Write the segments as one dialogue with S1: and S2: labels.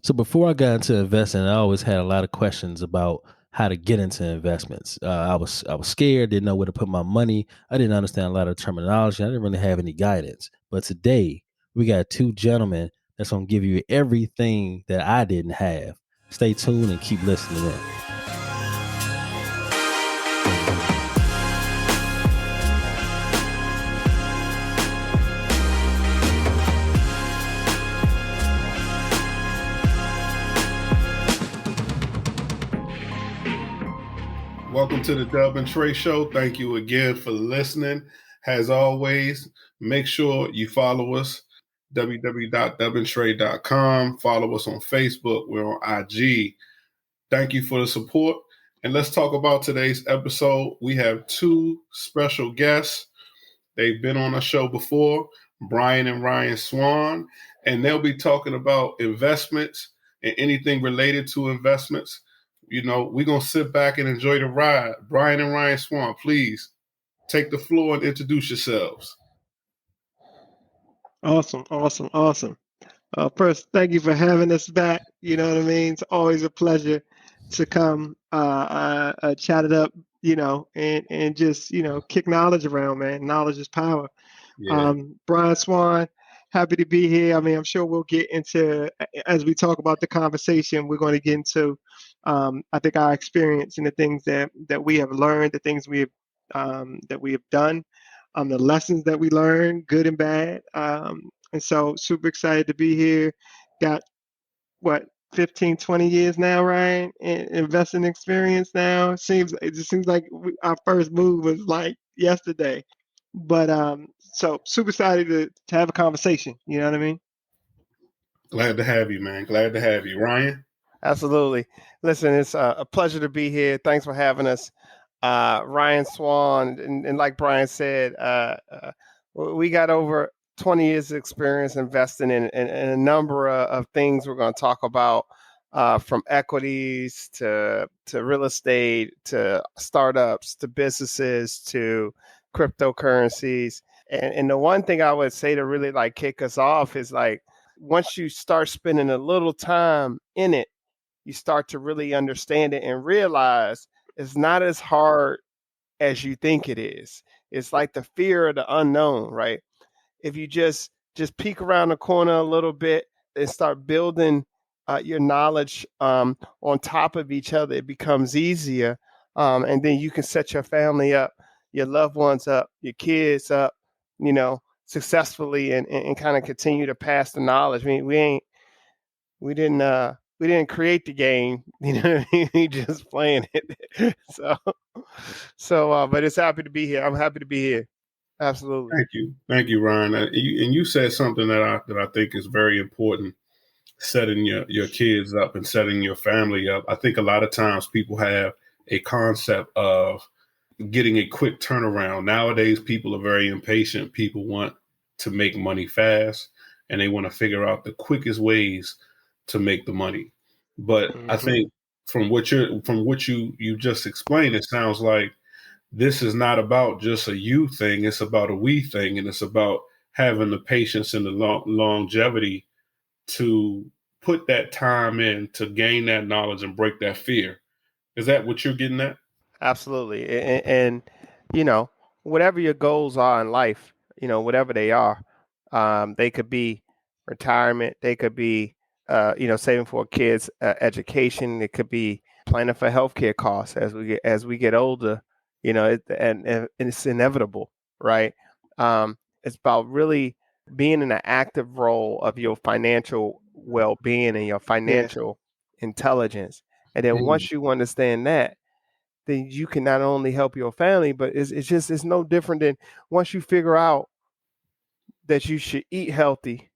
S1: So before I got into investing, I always had a lot of questions about how to get into investments. I was scared, didn't know where to put my money. I didn't understand a lot of terminology. I didn't really have any guidance. But today we got two gentlemen that's gonna give you everything that I didn't have. Stay tuned and keep listening in.
S2: Welcome to the Dub and Trey Show. Thank you again for listening. As always, make sure you follow us, www.dubandtrey.com. Follow us on Facebook. We're on IG. Thank you for the support. And let's talk about today's episode. We have two special guests. They've been on our show before, Bryan and Swann, and they'll be talking about investments and anything related to investments. You know, we're going to sit back and enjoy the ride. Bryan and Swann, please take the floor and introduce yourselves.
S3: Awesome. First, thank you for having us back. You know what I mean? It's always a pleasure to come chat it up, and just, kick knowledge around, man. Knowledge is power.
S2: Yeah.
S3: Bryan, Swann, happy to be here. I mean, I'm sure we'll get into, as we talk about the conversation, we're going to get into, I think, our experience and the things that we have learned, the things we have done, the lessons that we learned, good and bad. And so super excited to be here. Got 15, 20 years now, Ryan, in investing experience now. It just seems like our first move was like yesterday. But so super excited to have a conversation. You know what I mean?
S2: Glad to have you, man. Glad to have you. Ryan?
S4: Absolutely. Listen, it's a pleasure to be here. Thanks for having us. Ryan, Swann, and like Bryan said, we got over 20 years of experience investing in a number of things we're going to talk about, from equities to real estate, to startups, to businesses, to cryptocurrencies. And the one thing I would say to really like kick us off is like, once you start spending a little time in it, you start to really understand it and realize it's not as hard as you think it is. It's like the fear of the unknown, right? If you just peek around the corner a little bit and start building your knowledge on top of each other, it becomes easier. And then you can set your family up, your loved ones up, your kids up, successfully and kind of continue to pass the knowledge. I mean, we didn't create the game, we just playing it. But it's happy to be here. I'm happy to be here. Absolutely.
S2: Thank you, Ryan. And you said something that I think is very important, setting your kids up and setting your family up. I think a lot of times people have a concept of getting a quick turnaround. Nowadays, people are very impatient. People want to make money fast, and they want to figure out the quickest ways to make the money. But I think from what you just explained, it sounds like this is not about just a you thing. It's about a we thing, and it's about having the patience and the longevity to put that time in to gain that knowledge and break that fear. Is that what you're getting at?
S4: Absolutely. And whatever your goals are in life, whatever they are, they could be retirement. They could be, saving for kids' education. It could be planning for healthcare costs as we get older. And it's inevitable, right? It's about really being in an active role of your financial well-being and your financial intelligence. And then once you understand that, then you can not only help your family, but it's no different than once you figure out that you should eat healthy,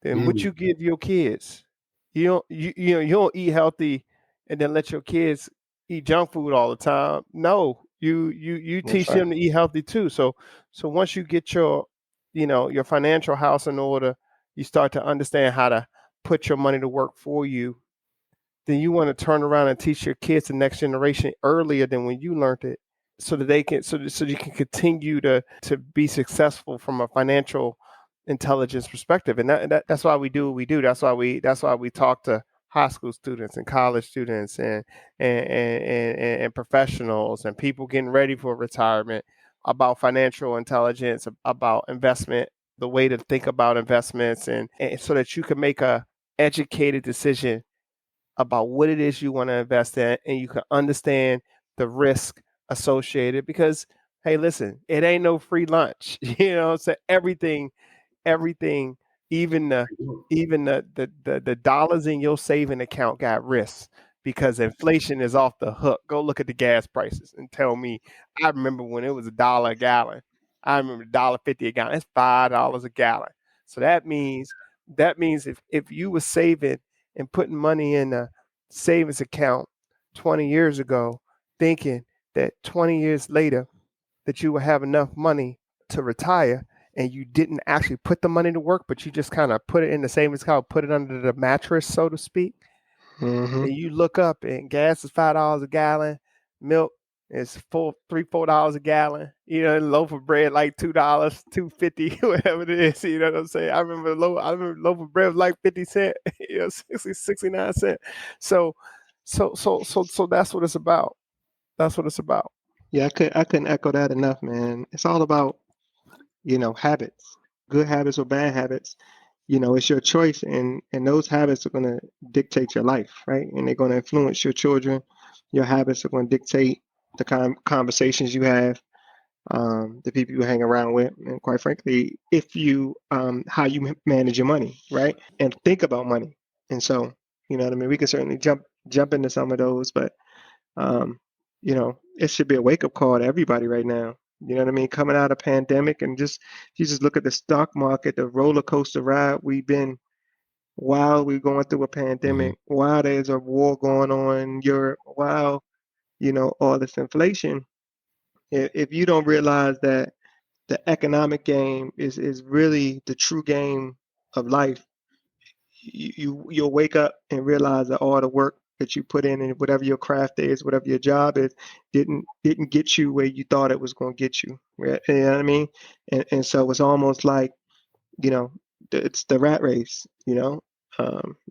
S4: then what you give your kids. You don't eat healthy and then let your kids eat junk food all the time. No, you teach them to eat healthy too. So once you get your financial house in order, you start to understand how to put your money to work for you. Then you want to turn around and teach your kids the next generation earlier than when you learned it, so that they can so you can continue to be successful from a financial intelligence perspective, and that's why we do what we do. That's why we talk to high school students and college students and professionals and people getting ready for retirement about financial intelligence, about investment, the way to think about investments, and so that you can make a educated decision about what it is you want to invest in, and you can understand the risk associated. Because hey, listen, it ain't no free lunch. So everything, even the dollars in your saving account got risks, because inflation is off the hook. Go look at the gas prices and tell me. I remember when it was $1 a gallon. I remember $1.50 a gallon. That's $5 a gallon. So that means if you were saving and putting money in a savings account 20 years ago, thinking that 20 years later that you will have enough money to retire, and you didn't actually put the money to work, but you just kind of put it in the savings account, put it under the mattress, so to speak.
S3: Mm-hmm.
S4: And you look up and gas is $5 a gallon, milk is $4 a gallon, a loaf of bread like $2, $2.50, whatever it is. You know what I'm saying? I remember loaf of bread was like 50 cents, 69 cents. So that's what it's about. That's what it's about.
S3: Yeah, I couldn't echo that enough, man. It's all about, habits, good habits or bad habits. It's your choice, and those habits are going to dictate your life, right? And they're going to influence your children. Your habits are going to dictate the conversations you have, the people you hang around with, and quite frankly, if you how you manage your money, right? And think about money. And so, you know what I mean? We can certainly jump into some of those, but it should be a wake up call to everybody right now. You know what I mean? Coming out of pandemic, and you just look at the stock market, the roller coaster ride we've been while we're going through a pandemic, while there's a war going on in Europe, while, all this inflation. If you don't realize that the economic game is really the true game of life, you'll wake up and realize that all the work that you put in and whatever your craft is, whatever your job is, didn't get you where you thought it was going to get you. Right? You know what I mean? And so it's almost like, it's the rat race.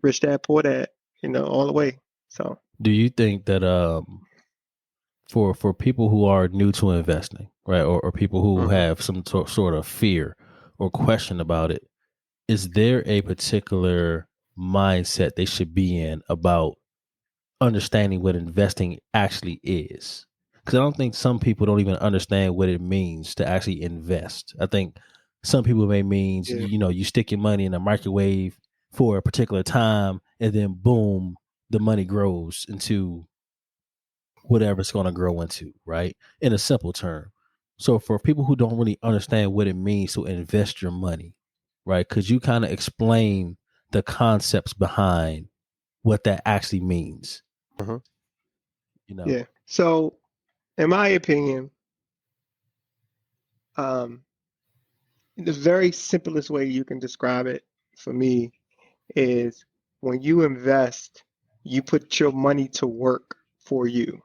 S3: Rich dad, poor dad. All the way. So,
S1: do you think that for people who are new to investing, right, or people who have some sort of fear or question about it, is there a particular mindset they should be in about understanding what investing actually is? Because I don't think some people don't even understand what it means to actually invest. I think some people may means, you stick your money in a microwave for a particular time, and then boom, the money grows into whatever it's going to grow into, right? In a simple term. So for people who don't really understand what it means to invest your money, right? Could you kind of explain the concepts behind what that actually means?
S3: Yeah. So, in my opinion, the very simplest way you can describe it for me is when you invest, you put your money to work for you,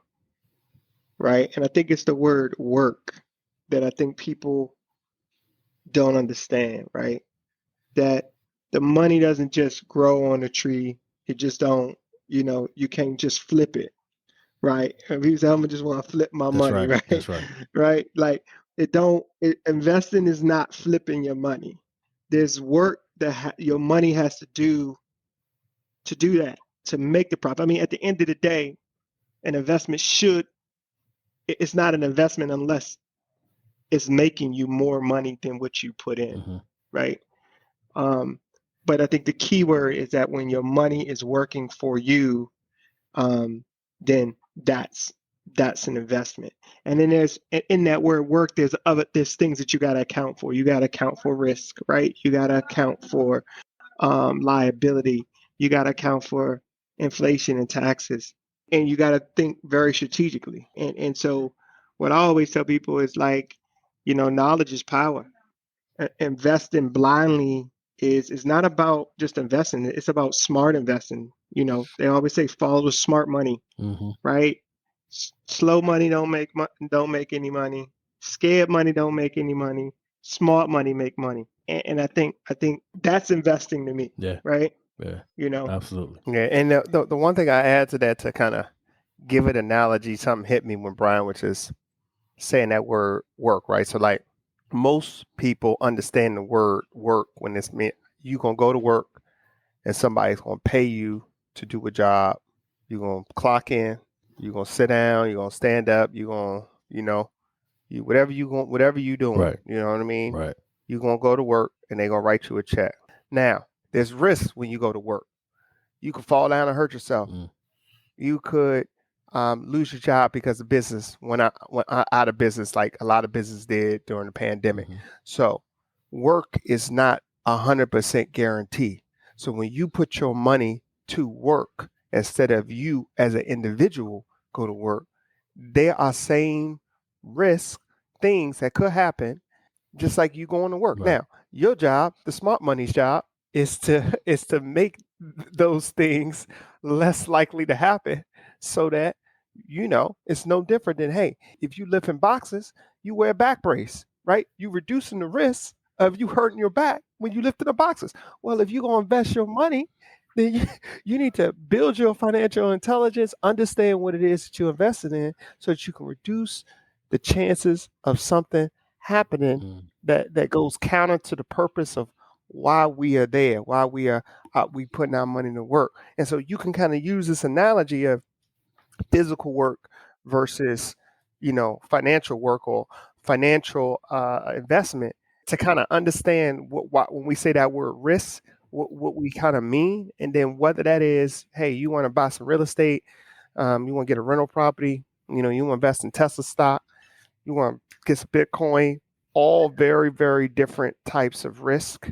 S3: right? And I think it's the word work that I think people don't understand, right? That the money doesn't just grow on a tree. It just don't, you can't just flip it, right? If you say, I'm just want to flip my money, right?
S1: That's right.
S3: Right? Like investing is not flipping your money. There's work that your money has to do that, to make the profit. I mean, at the end of the day, an investment it's not an investment unless it's making you more money than what you put in, right? But I think the key word is that when your money is working for you, then that's an investment. And then there's, in that word work, there's things that you got to account for. You got to account for risk, right? You got to account for liability. You got to account for inflation and taxes, and you got to think very strategically. And so what I always tell people is like, knowledge is power. Investing blindly is not about just investing. It's about smart investing. They always say follow the smart money, right? Slow money don't make any money. Scared money don't make any money. Smart money make money. And I think that's investing to me.
S1: Yeah.
S3: Right.
S1: Yeah.
S3: You know.
S1: Absolutely.
S4: Yeah, and the one thing I add to that to kind of give it analogy, something hit me when Bryan was just saying that word work, right? So like most people understand the word work when it's meant you gonna go to work and somebody's gonna pay you to do a job. You're gonna clock in, you're gonna sit down, you're gonna stand up, you're gonna, whatever you doing,
S1: Right.
S4: you know what I mean?
S1: Right.
S4: You're gonna go to work and they're gonna write you a check. Now, there's risks when you go to work. You could fall down and hurt yourself.
S1: Mm.
S4: You could lose your job because the business went out of business, like a lot of business did during the pandemic.
S1: Mhm.
S4: So work is not 100% guaranteed. So when you put your money to work instead of you as an individual go to work, there are same risk things that could happen just like you going to work.
S1: Right.
S4: Now, your job, the smart money's job, is to make those things less likely to happen so that it's no different than, hey, if you lift in boxes, you wear a back brace, right? You reducing the risk of you hurting your back when you lift in the boxes. Well, if you're going to invest your money, then you need to build your financial intelligence, understand what it is that you're invested in so that you can reduce the chances of something happening
S1: Mm.
S4: that goes counter to the purpose of why we are there, why we putting our money to work. And so you can kind of use this analogy of physical work versus financial work or financial investment to kind of understand what when we say that word risk, what we kind of mean, and then whether that is, hey, you want to buy some real estate, you want to get a rental property, you want to invest in Tesla stock, you want to get some Bitcoin, all very, very different types of risk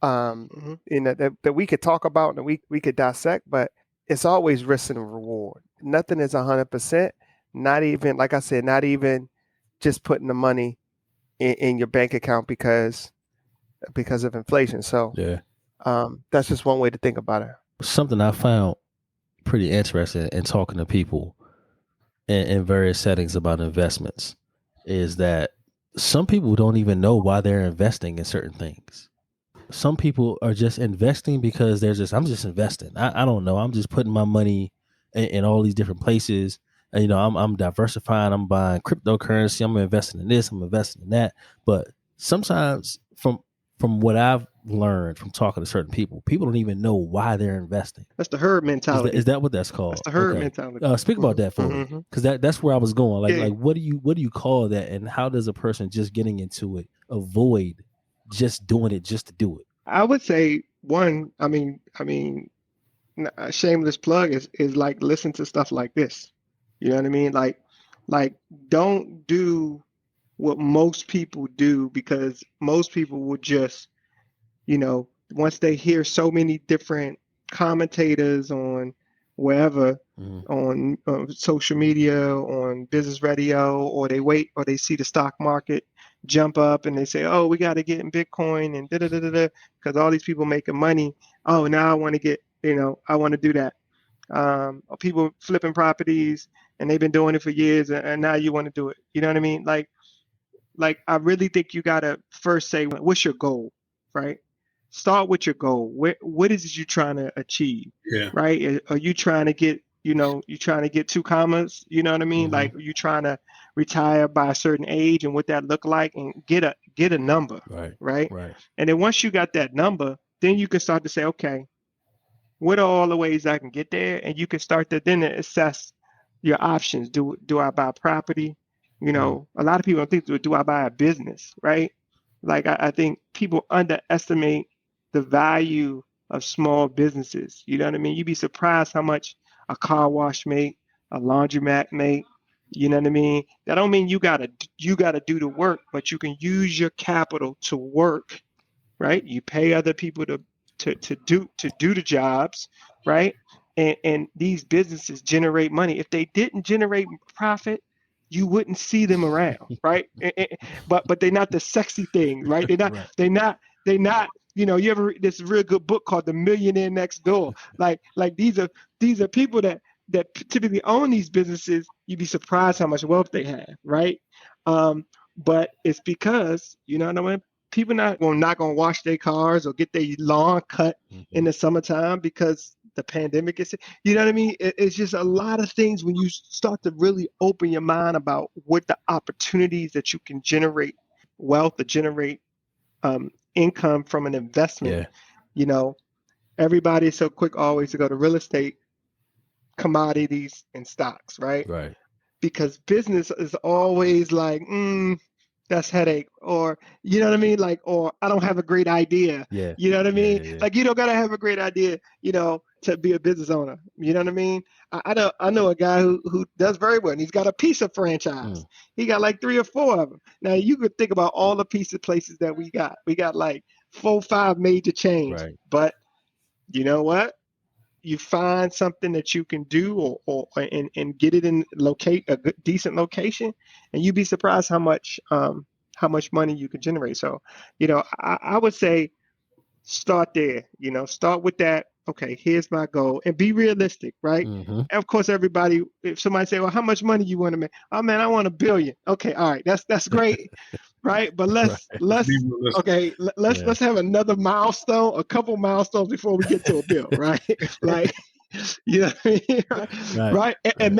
S4: that we could talk about and we could dissect, but it's always risk and reward. Nothing is 100%. Not even, like I said, not even just putting the money in your bank account because of inflation. So
S1: Yeah.
S4: that's just one way to think about it.
S1: Something I found pretty interesting in talking to people in various settings about investments is that some people don't even know why they're investing in certain things. Some people are just investing because I'm just investing. I don't know. I'm just putting my money in all these different places. And, I'm diversifying. I'm buying cryptocurrency. I'm investing in this. I'm investing in that. But sometimes from what I've learned from talking to certain people don't even know why they're investing.
S3: That's the herd mentality.
S1: Is that what that's called?
S3: That's the herd
S1: Okay.
S3: mentality.
S1: Speak about that for me, because that's where I was going. Like,
S3: Yeah.
S1: like what do you call that, and how does a person just getting into it avoid just doing it just to do it?
S3: I would say one. I mean, a shameless plug is like listen to stuff like this. You know what I mean? Like don't do what most people do, because most people will just, once they hear so many different commentators on wherever, on social media, on business radio, or they see the stock market jump up and they say, oh, we got to get in Bitcoin and because all these people making money. Oh, now I want to get, I want to do that. People flipping properties and they've been doing it for years, and now you want to do it. You know what I mean? Like I really think you gotta first say, what's your goal, right? Start with your goal. What is it you trying to achieve?
S2: Yeah.
S3: Right? Are you trying to get, you trying to get 2 commas? You know what I mean? Like, are you trying to retire by a certain age, and what that look like, and get a number, right? And then once you got that number, then you can start to say, okay, what are all the ways I can get there? And you can start to then assess your options. Do I buy property? A lot of people think, do I buy a business, right? Like, I think people underestimate the value of small businesses. You know what I mean? You'd be surprised how much a car wash make, a laundromat make. You know what I mean? That don't mean you gotta do the work, but you can use your capital to work, right? You pay other people to do the jobs, right? And these businesses generate money. If they didn't generate profit, you wouldn't see them around, right? But they're not the sexy things, right? They're not. You ever read this real good book called The Millionaire Next Door? Like these are people that typically own these businesses. You'd be surprised how much wealth they have, right? But it's because, you know what I mean? people not gonna wash their cars or get their lawn cut in the summertime because the pandemic is, you know what I mean? It's just a lot of things when you start to really open your mind about what the opportunities that you can generate wealth or generate income from an investment.
S1: Yeah.
S3: You know, everybody's so quick always to go to real estate, commodities, and stocks, right?
S1: Right.
S3: Because business is always like, that's headache, or you know what I mean, like, or I don't have a great idea.
S1: Yeah.
S3: You know what I
S1: Yeah.
S3: mean?
S1: Yeah.
S3: Like, you don't gotta have a great idea, to be a business owner. You know what I mean? I know a guy who does very well, and he's got a pizza franchise. He got like 3 or 4 of them. Now you could think about all the pizza places that we got. We got like 4, 5 major chains.
S1: Right.
S3: But you know what? You find something that you can do and get it in a good, decent location, and you'd be surprised how much money you can generate. So, I would say start there. Start with that. Okay, here's my goal, and be realistic, right?
S1: Mm-hmm.
S3: And of course, everybody. If somebody say, "Well, how much money you want to make?" Oh man, I want $1 billion. Okay, all right, that's great, right? But let's let's have another milestone, a couple milestones before we get to a bill, right? Like, you know what I mean? Right? And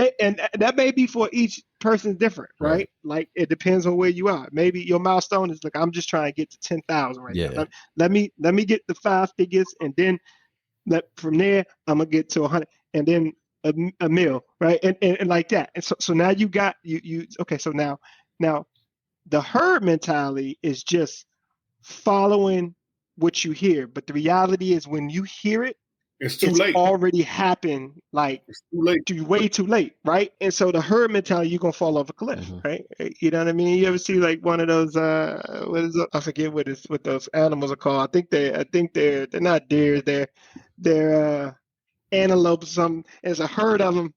S3: that may be for each person different, right? Like it depends on where you are. Maybe your milestone is like, I'm just trying to get to 10,000 right now. Let me get the 5 figures, and then from there I'm gonna get to 100, and then a mil, right? And like that. And so now you got you okay. So now the herd mentality is just following what you hear, but the reality is when you hear it,
S2: it's too late.
S3: Already happened. Like
S2: it's too late.
S3: Way too late, right? And so the herd mentality, you're gonna fall off a cliff, right? You know what I mean? You ever see like one of those what is it? I forget what those animals are called. I think they're not deer. They're antelopes. Some there's a herd of them,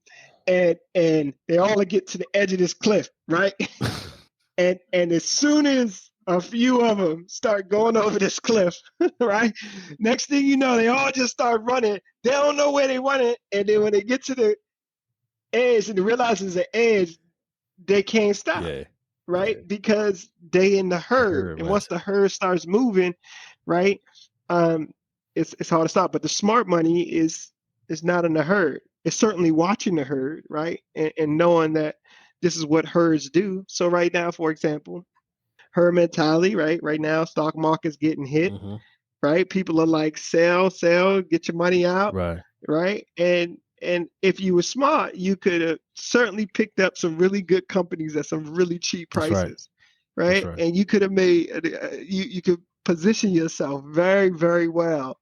S3: and they all get to the edge of this cliff, right? and as soon as a few of them start going over this cliff, right? Next thing you know, they all just start running. They don't know where they running, and then when they get to the edge and they realize it's an edge, they can't stop, right? Because they in the herd, and once the herd starts moving, right, it's hard to stop. But the smart money is not in the herd. It's certainly watching the herd, right, and knowing that this is what herds do. So right now, for example, herd mentality, right? Right now, stock market's getting hit, right? People are like, sell, get your money out, right? And if you were smart, you could have certainly picked up some really good companies at some really cheap prices, right? And you could have made, you could position yourself very, very well.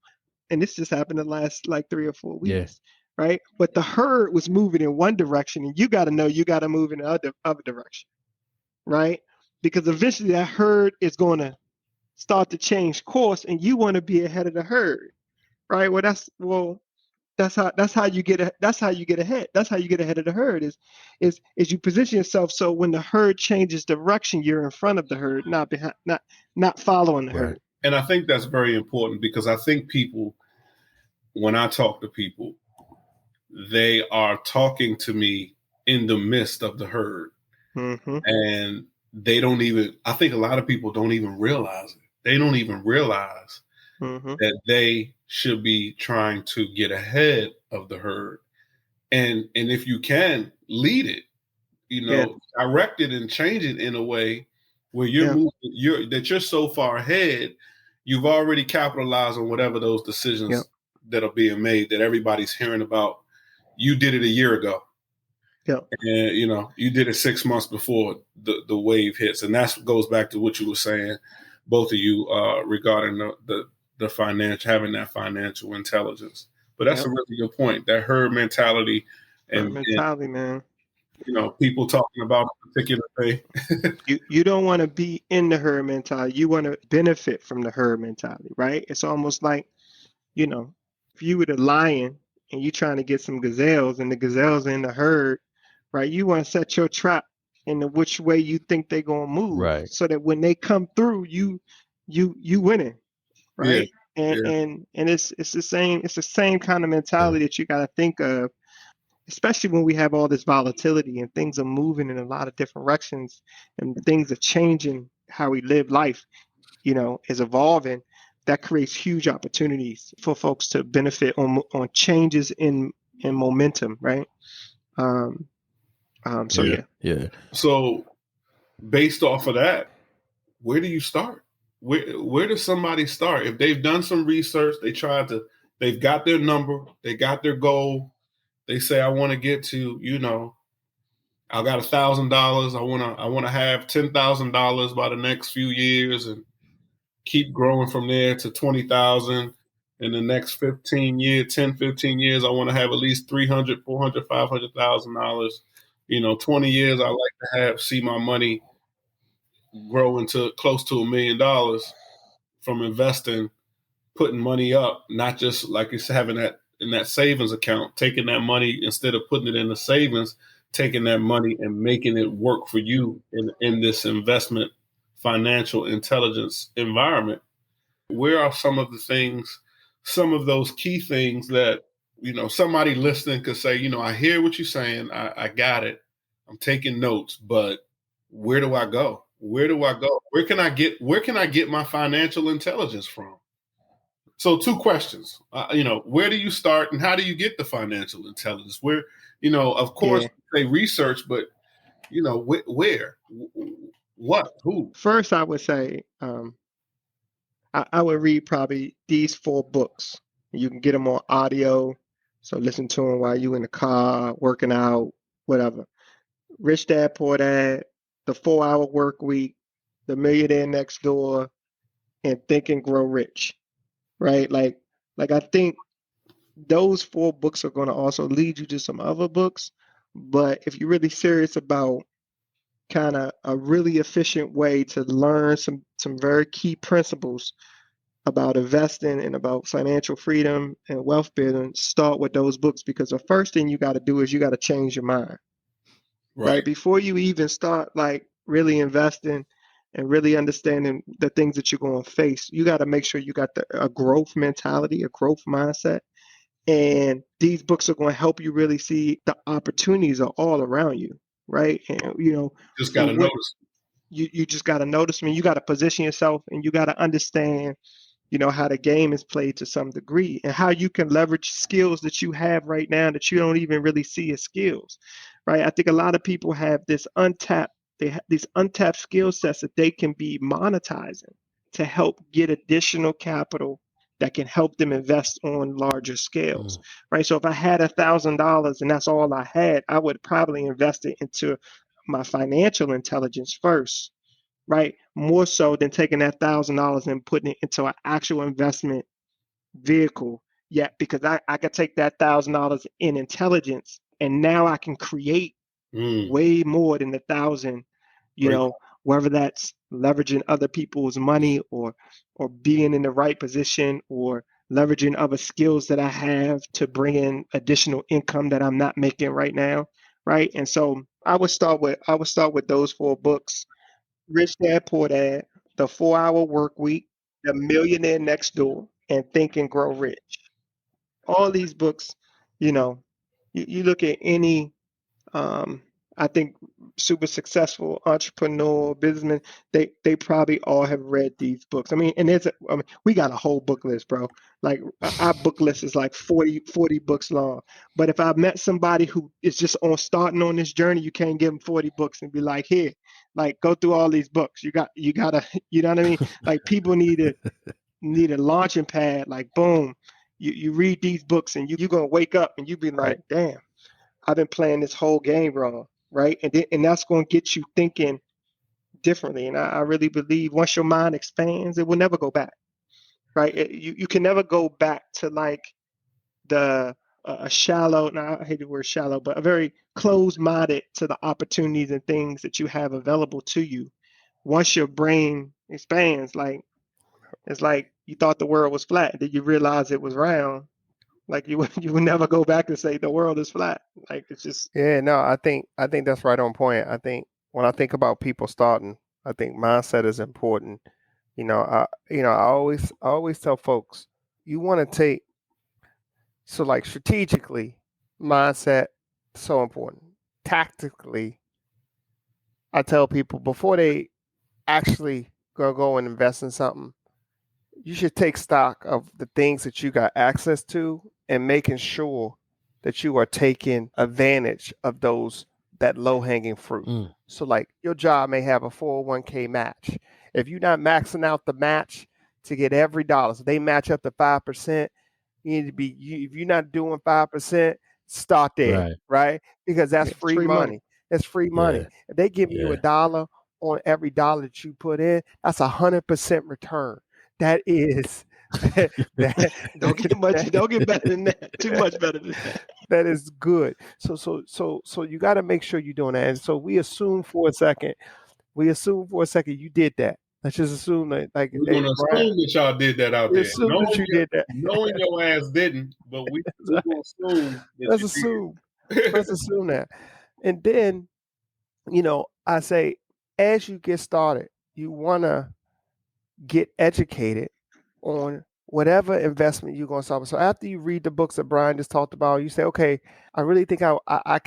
S3: And this just happened in the last like 3 or 4 weeks, right? But the herd was moving in one direction, and you got to know you got to move in the other direction, right? Because eventually that herd is going to start to change course, and you want to be ahead of the herd, right? That's how you get ahead. That's how you get ahead of the herd is you position yourself so when the herd changes direction, you're in front of the herd, not behind, not following the herd.
S2: And I think that's very important, because I think people, when I talk to people, they are talking to me in the midst of the herd, and they don't even, I think a lot of people don't even realize it. They don't even realize that they should be trying to get ahead of the herd. And if you can, lead it, direct it and change it in a way where you're so far ahead, you've already capitalized on whatever those decisions that are being made that everybody's hearing about. You did it a year ago. And you did it 6 months before the wave hits, and that goes back to what you were saying, both of you, regarding the financial, having that financial intelligence. But that's a really good point. That herd mentality,
S3: man.
S2: People talking about a particular thing.
S3: you don't want to be in the herd mentality. You want to benefit from the herd mentality, right? It's almost like, if you were the lion and you're trying to get some gazelles, and the gazelles are in the herd, right? You want to set your trap in which way you think they're gonna move, so that when they come through, you winning, right? And it's the same kind of mentality that you got to think of, especially when we have all this volatility and things are moving in a lot of different directions and things are changing how we live life. is evolving, that creates huge opportunities for folks to benefit on changes in momentum, right? So
S1: Yeah.
S2: So based off of that, where do you start? Where does somebody start? If they've done some research, they've got their number, they got their goal. They say, I want to get to, I got $1,000. I want to have $10,000 by the next few years and keep growing from there to 20,000. In the next 15 years, 10, 15 years, I want to have at least 300, 400, $500,000. 20 years, I like to see my money grow into close to $1 million from investing, putting money up, not just like it's having that in that savings account, taking that money instead of putting it in the savings, taking that money and making it work for you in this investment financial intelligence environment. Where are some of the things, some of those key things that, somebody listening could say, I hear what you're saying. I got it. I'm taking notes, but where do I go? Where do I go? Where can I get my financial intelligence from? So 2 questions, where do you start and how do you get the financial intelligence? Where, of course, they research, but, where, what, who?
S3: First, I would say I would read probably these 4 books. You can get them on audio, so listen to them while you're in the car, working out, whatever. Rich Dad, Poor Dad, The 4-Hour Work Week, The Millionaire Next Door, and Think and Grow Rich, right? Like I think those 4 books are going to also lead you to some other books. But if you're really serious about kind of a really efficient way to learn some very key principles about investing and about financial freedom and wealth building, start with those books, because the first thing you got to do is you got to change your mind. Right. Before you even start like really investing and really understanding the things that you're going to face, you got to make sure you got a growth mentality, a growth mindset. And these books are going to help you really see the opportunities are all around you, right? And
S2: just got to notice.
S3: You just got to notice them. You got to position yourself, and you got to understand, how the game is played to some degree, and how you can leverage skills that you have right now that you don't even really see as skills, right? I think a lot of people have these untapped skill sets that they can be monetizing to help get additional capital that can help them invest on larger scales, right? So if I had $1,000 and that's all I had, I would probably invest it into my financial intelligence first, right? More so than taking that $1,000 and putting it into an actual investment vehicle. Yeah, because I could take that $1,000 in intelligence, and now I can create way more than the 1,000. Whether that's leveraging other people's money or being in the right position or leveraging other skills that I have to bring in additional income that I'm not making right now, right? And so I would start with those 4 books: Rich Dad, Poor Dad, The 4-Hour Work Week, The Millionaire Next Door, and Think and Grow Rich. All these books, you look at any, I think, super successful entrepreneur, businessman, they probably all have read these books. I mean, and we got a whole book list, bro. Like our book list is like 40 books long. But if I met somebody who is just starting on this journey, you can't give them 40 books and be like, here, like go through all these books. You gotta, you know what I mean? Like people need a launching pad. Like boom, you read these books and you're gonna wake up and you be like, damn, I've been playing this whole game wrong, right? And that's going to get you thinking differently. And I really believe once your mind expands, it will never go back, right? You can never go back to like a shallow, now I hate the word shallow, but a very closed-minded to the opportunities and things that you have available to you. Once your brain expands, like it's like you thought the world was flat, then you realize it was round. Like you would never go back and say the world is flat. Like it's just
S4: no, I think that's right on point. I think when I think about people starting, I think mindset is important. I always tell folks, you want to take, so like strategically, mindset so important. Tactically, I tell people before they actually go and invest in something, you should take stock of the things that you got access to and making sure that you are taking advantage of that low-hanging fruit. So like your job may have a 401k match. If you're not maxing out the match to get every dollar, so they match up to 5%, you need to be, if you're not doing 5%, start there, right? Because that's free money. That's free money. If they give you $1 on every dollar that you put in, that's 100% return. That is
S3: don't get better than that. Too much better than that.
S4: That is good. So you got to make sure you're doing that. And so we assume for a second you did that. Let's just assume that, like,
S2: we're gonna assume that y'all did that out there.
S4: Assume that you did that.
S2: Knowing your ass didn't, but we're gonna assume that
S4: Let's assume. Let's assume that. And then, I say, as you get started, you wanna get educated on whatever investment you're going to start with. So after you read the books that Bryan just talked about, you say, okay, I really think I want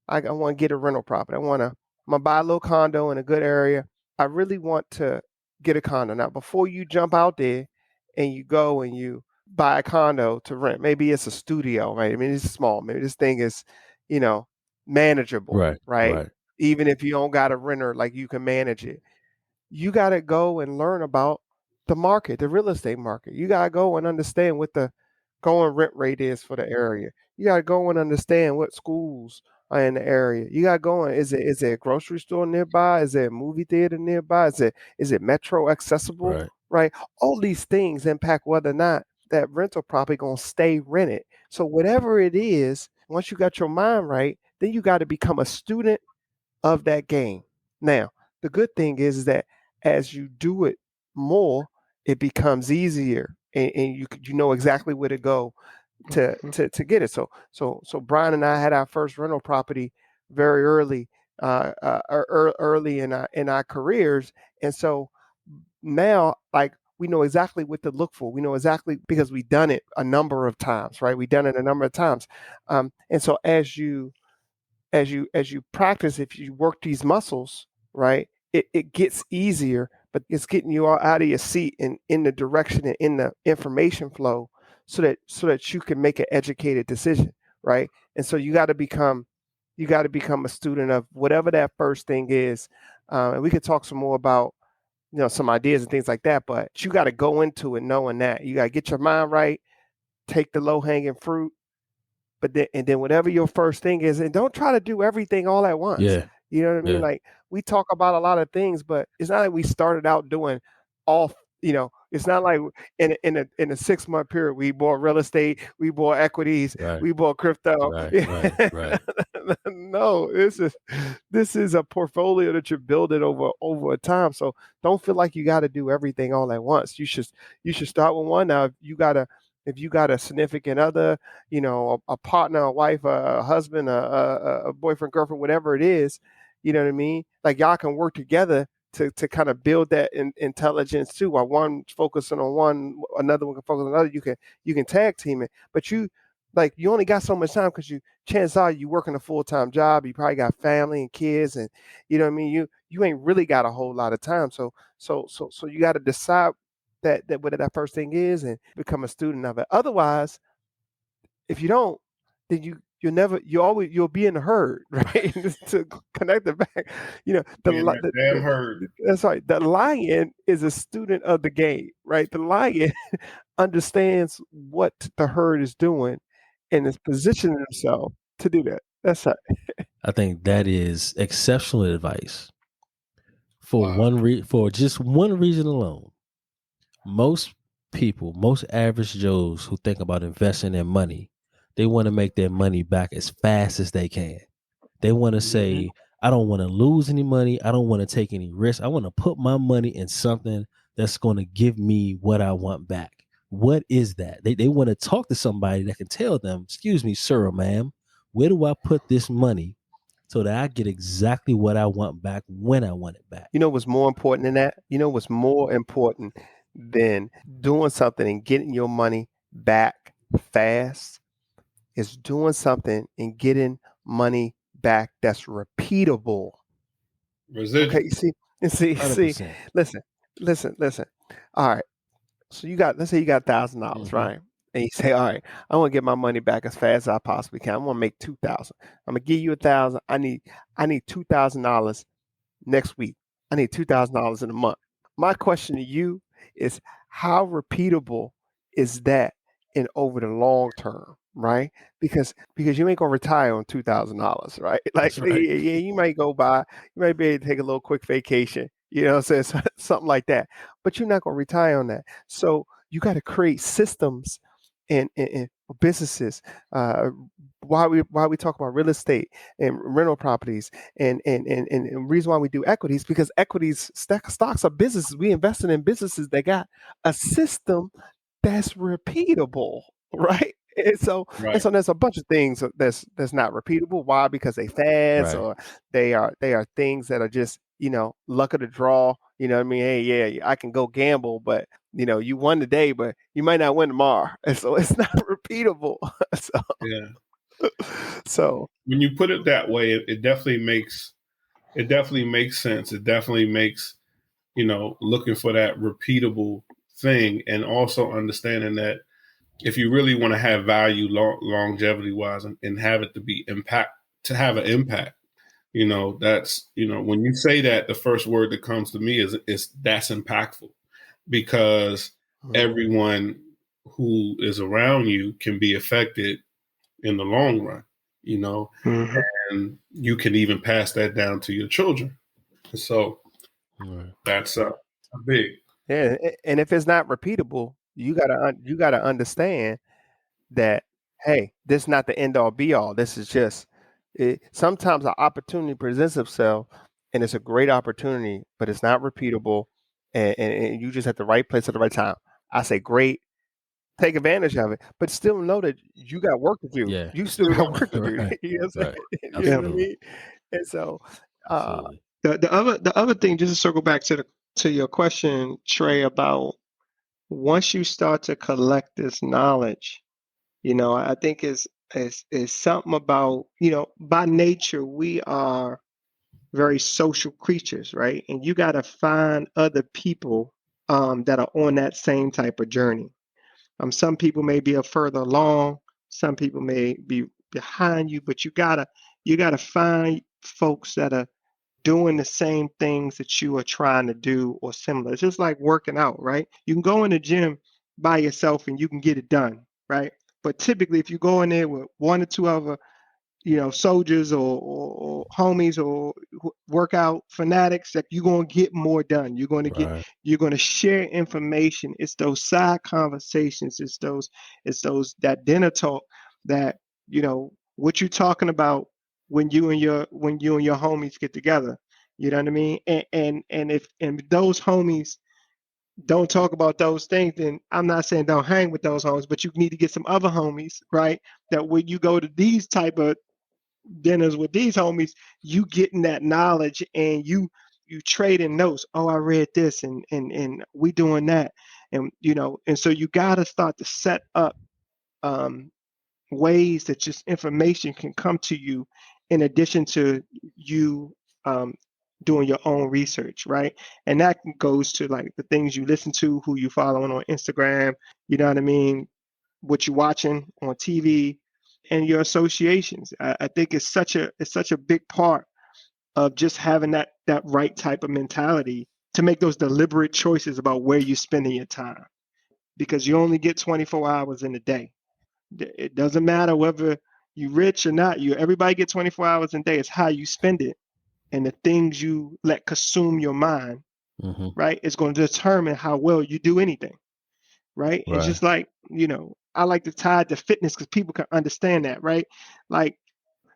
S4: to get a rental property. I'm going to buy a little condo in a good area. I really want to get a condo. Now, before you jump out there and you go and you buy a condo to rent, maybe it's a studio, right? I mean, it's small. Maybe this thing is, manageable, right? Even if you don't got a renter, like, you can manage it. You got to go and learn about the market, the real estate market. You got to go and understand what the going rent rate is for the area. You got to go and understand what schools are in the area. You got to go and is it a grocery store nearby? Is there a movie theater nearby? Is it metro accessible? Right? All these things impact whether or not that rental property going to stay rented. So whatever it is, once you got your mind right, then you got to become a student of that game. Now, the good thing is that as you do it more, it becomes easier, and you know exactly where to go to get it. So Bryan and I had our first rental property very early in our careers, and so now, like, we know exactly what to look for. We know exactly, because we've done it a number of times, right? We've done it a number of times, and so as you practice, if you work these muscles, right, it gets easier, but it's getting you all out of your seat and in the direction and in the information flow so that you can make an educated decision, right? And so you got to become a student of whatever that first thing is. And we could talk some more about, some ideas and things like that, but you got to go into it knowing that you got to get your mind right, take the low hanging fruit, but then whatever your first thing is, and don't try to do everything all at once. You know what I mean? Like, we talk about a lot of things, but it's not like we started out doing all, it's not like in a 6-month period, we bought real estate, we bought equities, we bought crypto. Right. No, this is a portfolio that you're building over a time. So don't feel like you got to do everything all at once. You should start with one. Now, if you got a significant other, a partner, a wife, a husband, a boyfriend, girlfriend, whatever it is, you know what I mean? Like, y'all can work together to kind of build that intelligence too. While one focusing on one, another one can focus on another. You can tag team it, but you only got so much time because chances are you working a full-time job. You probably got family and kids, and you know what I mean. You ain't really got a whole lot of time. So you got to decide that what that first thing is and become a student of it. Otherwise, if you don't, then you'll be in the herd, right? To connect it back, the damn herd. That's right. The lion is a student of the game, right? The lion understands what the herd is doing and is positioning himself to do that. That's right.
S1: I think that is exceptional advice for for just one reason alone. Most people, most average Joes who think about investing their money, they want to make their money back as fast as they can. They want to say, I don't want to lose any money. I don't want to take any risk. I want to put my money in something that's going to give me what I want back. What is that? They want to talk to somebody that can tell them, excuse me, sir or ma'am, where do I put this money so that I get exactly what I want back when I want it back?
S4: You know what's more important than that? You know what's more important than doing something and getting your money back fast is doing something and getting money back that's repeatable.
S2: Residual.
S4: Okay, you see, listen, listen. All right. So let's say you got $1,000, right? And you say, all right, I want to get my money back as fast as I possibly can. I want to make 2,000. I'm gonna give you 1,000. I need $2,000 next week. I need $2,000 in a month. My question to you is, how repeatable is that in over the long term, right? Because you ain't gonna retire on $2,000, right? Like,
S1: That's right.
S4: yeah, you might be able to take a little quick vacation, what I'm saying, something like that. But you're not gonna retire on that. So you got to create systems and businesses. Why we talk about real estate and rental properties and reason why we do equities, because equities stocks are businesses. We invested in businesses that got a system that's repeatable, right?
S2: Right.
S4: So there's a bunch of things that's not repeatable. Why? Because they fads,
S1: Right.
S4: or they are things that are just luck of the draw. You know what I mean? Hey, yeah, I can go gamble, but you won today, but you might not win tomorrow, and so it's not repeatable. so
S2: Yeah.
S4: so
S2: When you put it that way, it definitely makes sense. It definitely makes looking for that repeatable thing, and also understanding that if you really want to have value longevity wise, and have it to have an impact, that's when you say that, the first word that comes to me is that's impactful, because everyone who is around you can be affected in the long run,
S3: Mhm.
S2: and you can even pass that down to your children. So
S1: Right.
S2: that's big.
S4: yeah, and if it's not repeatable, you gotta understand that, hey, this is not the end all be all. This is just sometimes an opportunity presents itself, and it's a great opportunity, but it's not repeatable, and you just at the right place at the right time. I say great, take advantage of it, but still know that you got work to do.
S1: Yeah.
S4: You still got work to do.
S1: Right.
S4: You know what I'm
S1: Right.
S4: saying? You know what I
S1: Absolutely.
S4: mean? And so, uh,
S1: Absolutely.
S3: The other thing, just to circle back to your question, Trey, about once you start to collect this knowledge, I think is something about, by nature we are very social creatures, right? And you got to find other people that are on that same type of journey. Some people may be a further along, some people may be behind you, but you gotta find folks that are doing the same things that you are trying to do or similar. It's just like working out, right? You can go in the gym by yourself and you can get it done, right? But typically, if you go in there with one or two other soldiers or homies or workout fanatics, that you're going to get more done.
S1: Right.
S3: You're going to share information. It's those side conversations. That dinner talk that, what you're talking about when you and your homies get together. You know what I mean? And if those homies don't talk about those things, then I'm not saying don't hang with those homies, but you need to get some other homies, right? That when you go to these type of dinners with these homies, you getting that knowledge and you trading notes. Oh, I read this and we doing that. And and so you gotta start to set up um ways that just information can come to you in addition to you um doing your own research, right? And that goes to like the things you listen to, who you following on Instagram, you know what I mean, what you're watching on TV, and your associations. I think it's such a big part of just having that right type of mentality to make those deliberate choices about where you're spending your time, because you only get 24 hours in a day. It doesn't matter whether you're rich or not. Everybody get 24 hours in a day. It's how you spend it and the things you let consume your mind,
S1: Mm-hmm.
S3: right? It's going to determine how well you do anything, right? It's
S1: Right.
S3: just like, I like to tie it to fitness because people can understand that, right? Like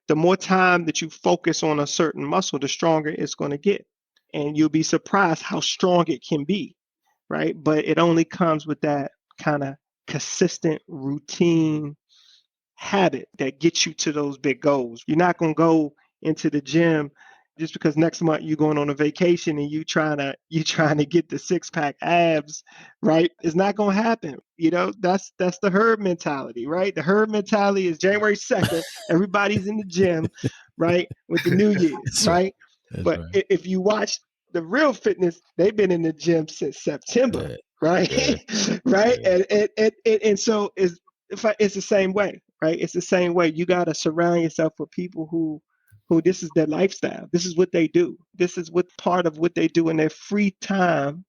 S3: the more time that you focus on a certain muscle, the stronger it's going to get. And you'll be surprised how strong it can be, right? But it only comes with that kind of consistent routine habit that gets you to those big goals. You're not going to go into the gym just because next month you're going on a vacation and you trying to get the six pack abs, right? It's not going to happen. That's the herd mentality, right? The herd mentality is January 2nd, everybody's in the gym, right? With the New Year's,
S1: That's right.
S3: right?
S1: That's
S3: But
S1: right.
S3: if you watch the real fitness, they've been in the gym since September,
S1: Yeah.
S3: right?
S1: Yeah.
S3: Right.
S1: Yeah.
S3: And so it's the same way, right? It's the same way. You got to surround yourself with people who this is their lifestyle. This is what they do. This is what part of what they do in their free time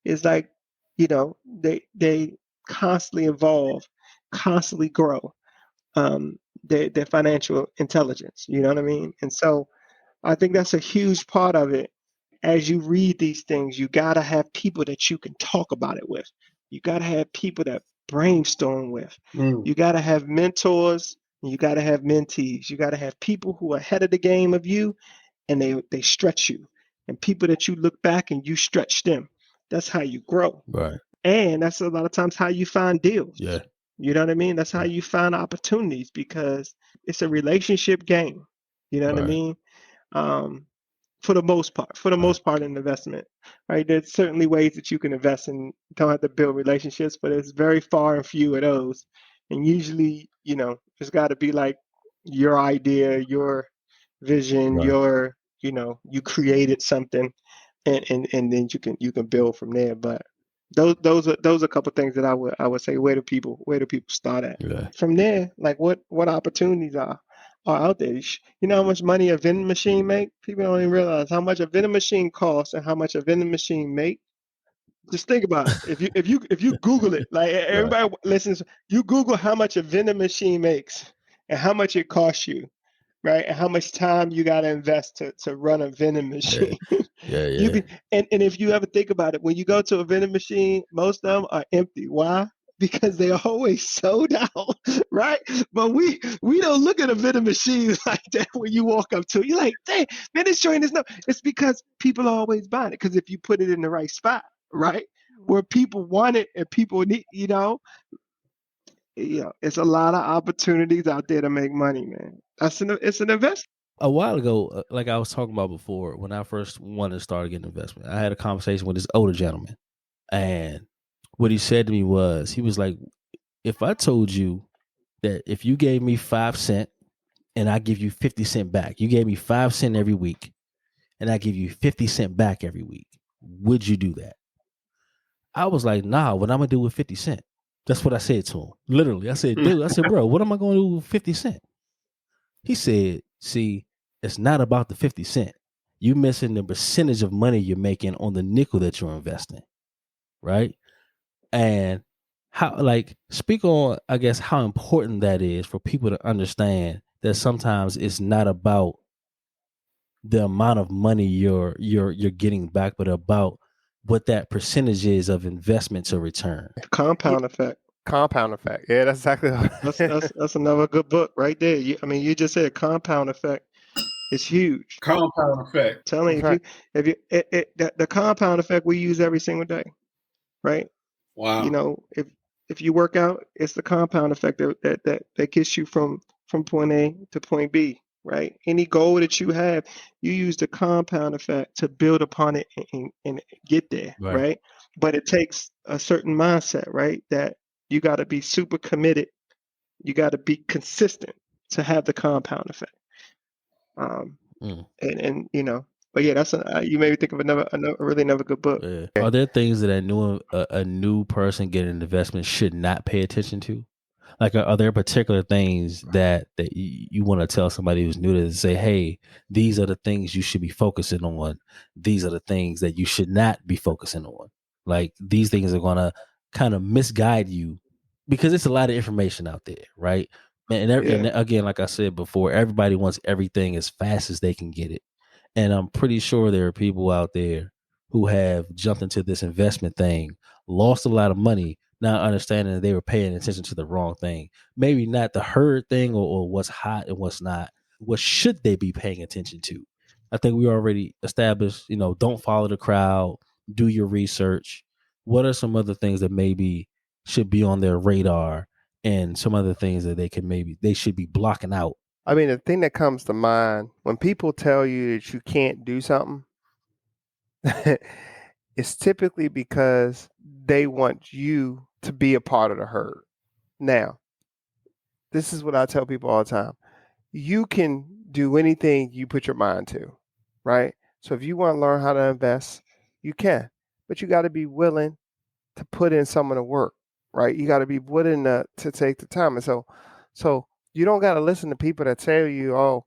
S3: is like, they constantly evolve, constantly grow their financial intelligence. You know what I mean? And so I think that's a huge part of it. As you read these things, you got to have people that you can talk about it with. You got to have people that brainstorm with.
S2: Mm.
S3: You got to have mentors and you got to have mentees. You got to have people who are ahead of the game of you and they stretch you. And people that you look back and you stretch them. That's how you grow.
S1: Right.
S3: And that's a lot of times how you find deals.
S1: Yeah.
S3: You know what I mean? That's how you find opportunities because it's a relationship game. You know what I
S1: Right.
S3: mean? For the most part in investment, right? There's certainly ways that you can invest and don't have to build relationships, but it's very far and few of those. And usually, there's got to be like your idea, your vision,
S1: Right.
S3: you created something, and then you can build from there. But those are a couple things that I would say where do people start at?
S1: Yeah.
S3: From there, like what opportunities are out there. You know how much money a vending machine make? People don't even realize how much a vending machine costs and how much a vending machine make. Just think about it. If you Google it, like
S1: Right.
S3: everybody listens, you Google how much a vending machine makes and how much it costs you, right? And how much time you got to invest to run a vending machine.
S1: Yeah.
S3: You
S1: Yeah.
S3: can, and if you ever think about it, when you go to a vending machine, most of them are empty. Why? Because they are always sold out, right? But we don't look at a vending machine like that when you walk up to it. You're like, dang, man, this joint is no. It's because people are always buying it. Because if you put it in the right spot, right, where people want it and people need, it's a lot of opportunities out there to make money, man. It's an investment.
S1: A while ago, like I was talking about before, when I first wanted to start getting investment, I had a conversation with this older gentleman, and what he said to me was, he was like, "If I told you that if you gave me 5 cents and I give you 50 cents back, you gave me 5 cents every week, and I give you 50 cents back every week, would you do that?" I was like, "Nah, what I'm gonna do with 50 cents?" That's what I said to him. Literally, I said, "Dude," I said, "Bro, what am I gonna do with 50 cents?" He said, "See, it's not about the 50 cents. You missing the percentage of money you're making on the nickel that you're investing, right?" And how, like, speak on, I guess, how important that is for people to understand that sometimes it's not about the amount of money you're getting back, but about what that percentage is of investment to return.
S3: Compound effect.
S4: Compound effect. Yeah, that's exactly what
S3: That's another good book right there. You just said compound effect is huge.
S2: Compound effect.
S3: Telling you,
S4: Right.
S3: the compound effect we use every single day, right?
S2: Wow.
S3: If you work out, it's the compound effect that gets you from point A to point B, right? Any goal that you have, you use the compound effect to build upon it and get there,
S1: Right.
S3: right? But it takes a certain mindset, right? That you got to be super committed. You got to be consistent to have the compound effect.
S1: Mm.
S3: And but yeah, you made me think of another good book.
S1: Yeah. Are there things that a new person getting an investment should not pay attention to? Like, are there particular things that you want to tell somebody who's new to say, "Hey, these are the things you should be focusing on. These are the things that you should not be focusing on." Like, these things are going to kind of misguide you because it's a lot of information out there, right? And again, like I said before, everybody wants everything as fast as they can get it. And I'm pretty sure there are people out there who have jumped into this investment thing, lost a lot of money, not understanding that they were paying attention to the wrong thing. Maybe not the herd thing or what's hot and what's not. What should they be paying attention to? I think we already established, don't follow the crowd, do your research. What are some other things that maybe should be on their radar and some other things that they should be blocking out?
S4: I mean, the thing that comes to mind when people tell you that you can't do something, it's typically because they want you to be a part of the herd. Now, this is what I tell people all the time. You can do anything you put your mind to, right? So if you want to learn how to invest, you can, but you got to be willing to put in some of the work, right? You got to be willing to take the time. And so you don't got to listen to people that tell you, oh,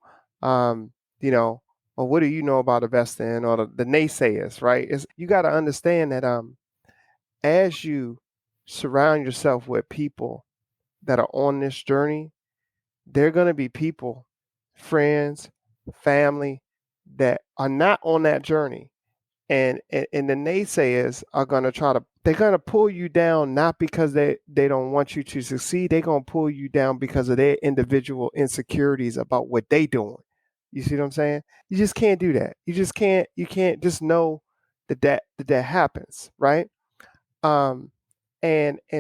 S4: you know, or what do you know about investing, or the naysayers, right? You got to understand that as you surround yourself with people that are on this journey, they're going to be people, friends, family that are not on that journey. And the naysayers are going to they're going to pull you down, not because they don't want you to succeed. They're going to pull you down because of their individual insecurities about what they doing. You see what I'm saying? You just can't do that. You can't just know that happens, right? And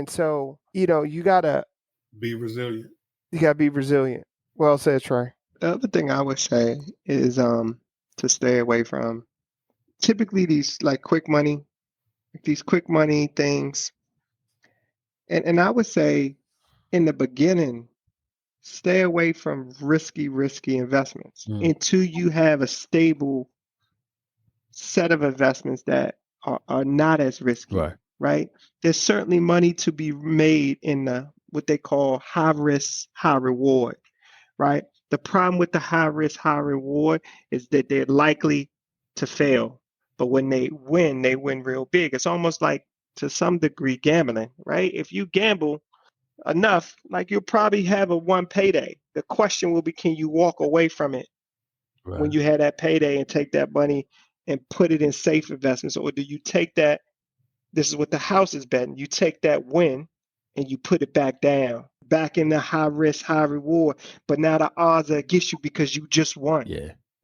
S4: so, you gotta
S2: Be resilient.
S4: be resilient. Well said, Trey.
S3: The other thing I would say is to stay away from typically these like these quick money things. And I would say in the beginning, stay away from risky investments until you have a stable set of investments that are not as risky, right? There's certainly money to be made in what they call high risk, high reward, right? The problem with the high risk, high reward is that they're likely to fail. But when they win real big. It's almost like, to some degree, gambling, right? If you gamble enough, like, you'll probably have a one payday. The question will be, can you walk away from it when you had that payday and take that money and put it in safe investments? Or do you take that? This is what the house is betting. You take that win and you put it back down, back in the high risk, high reward. But now the odds are against you because you just won.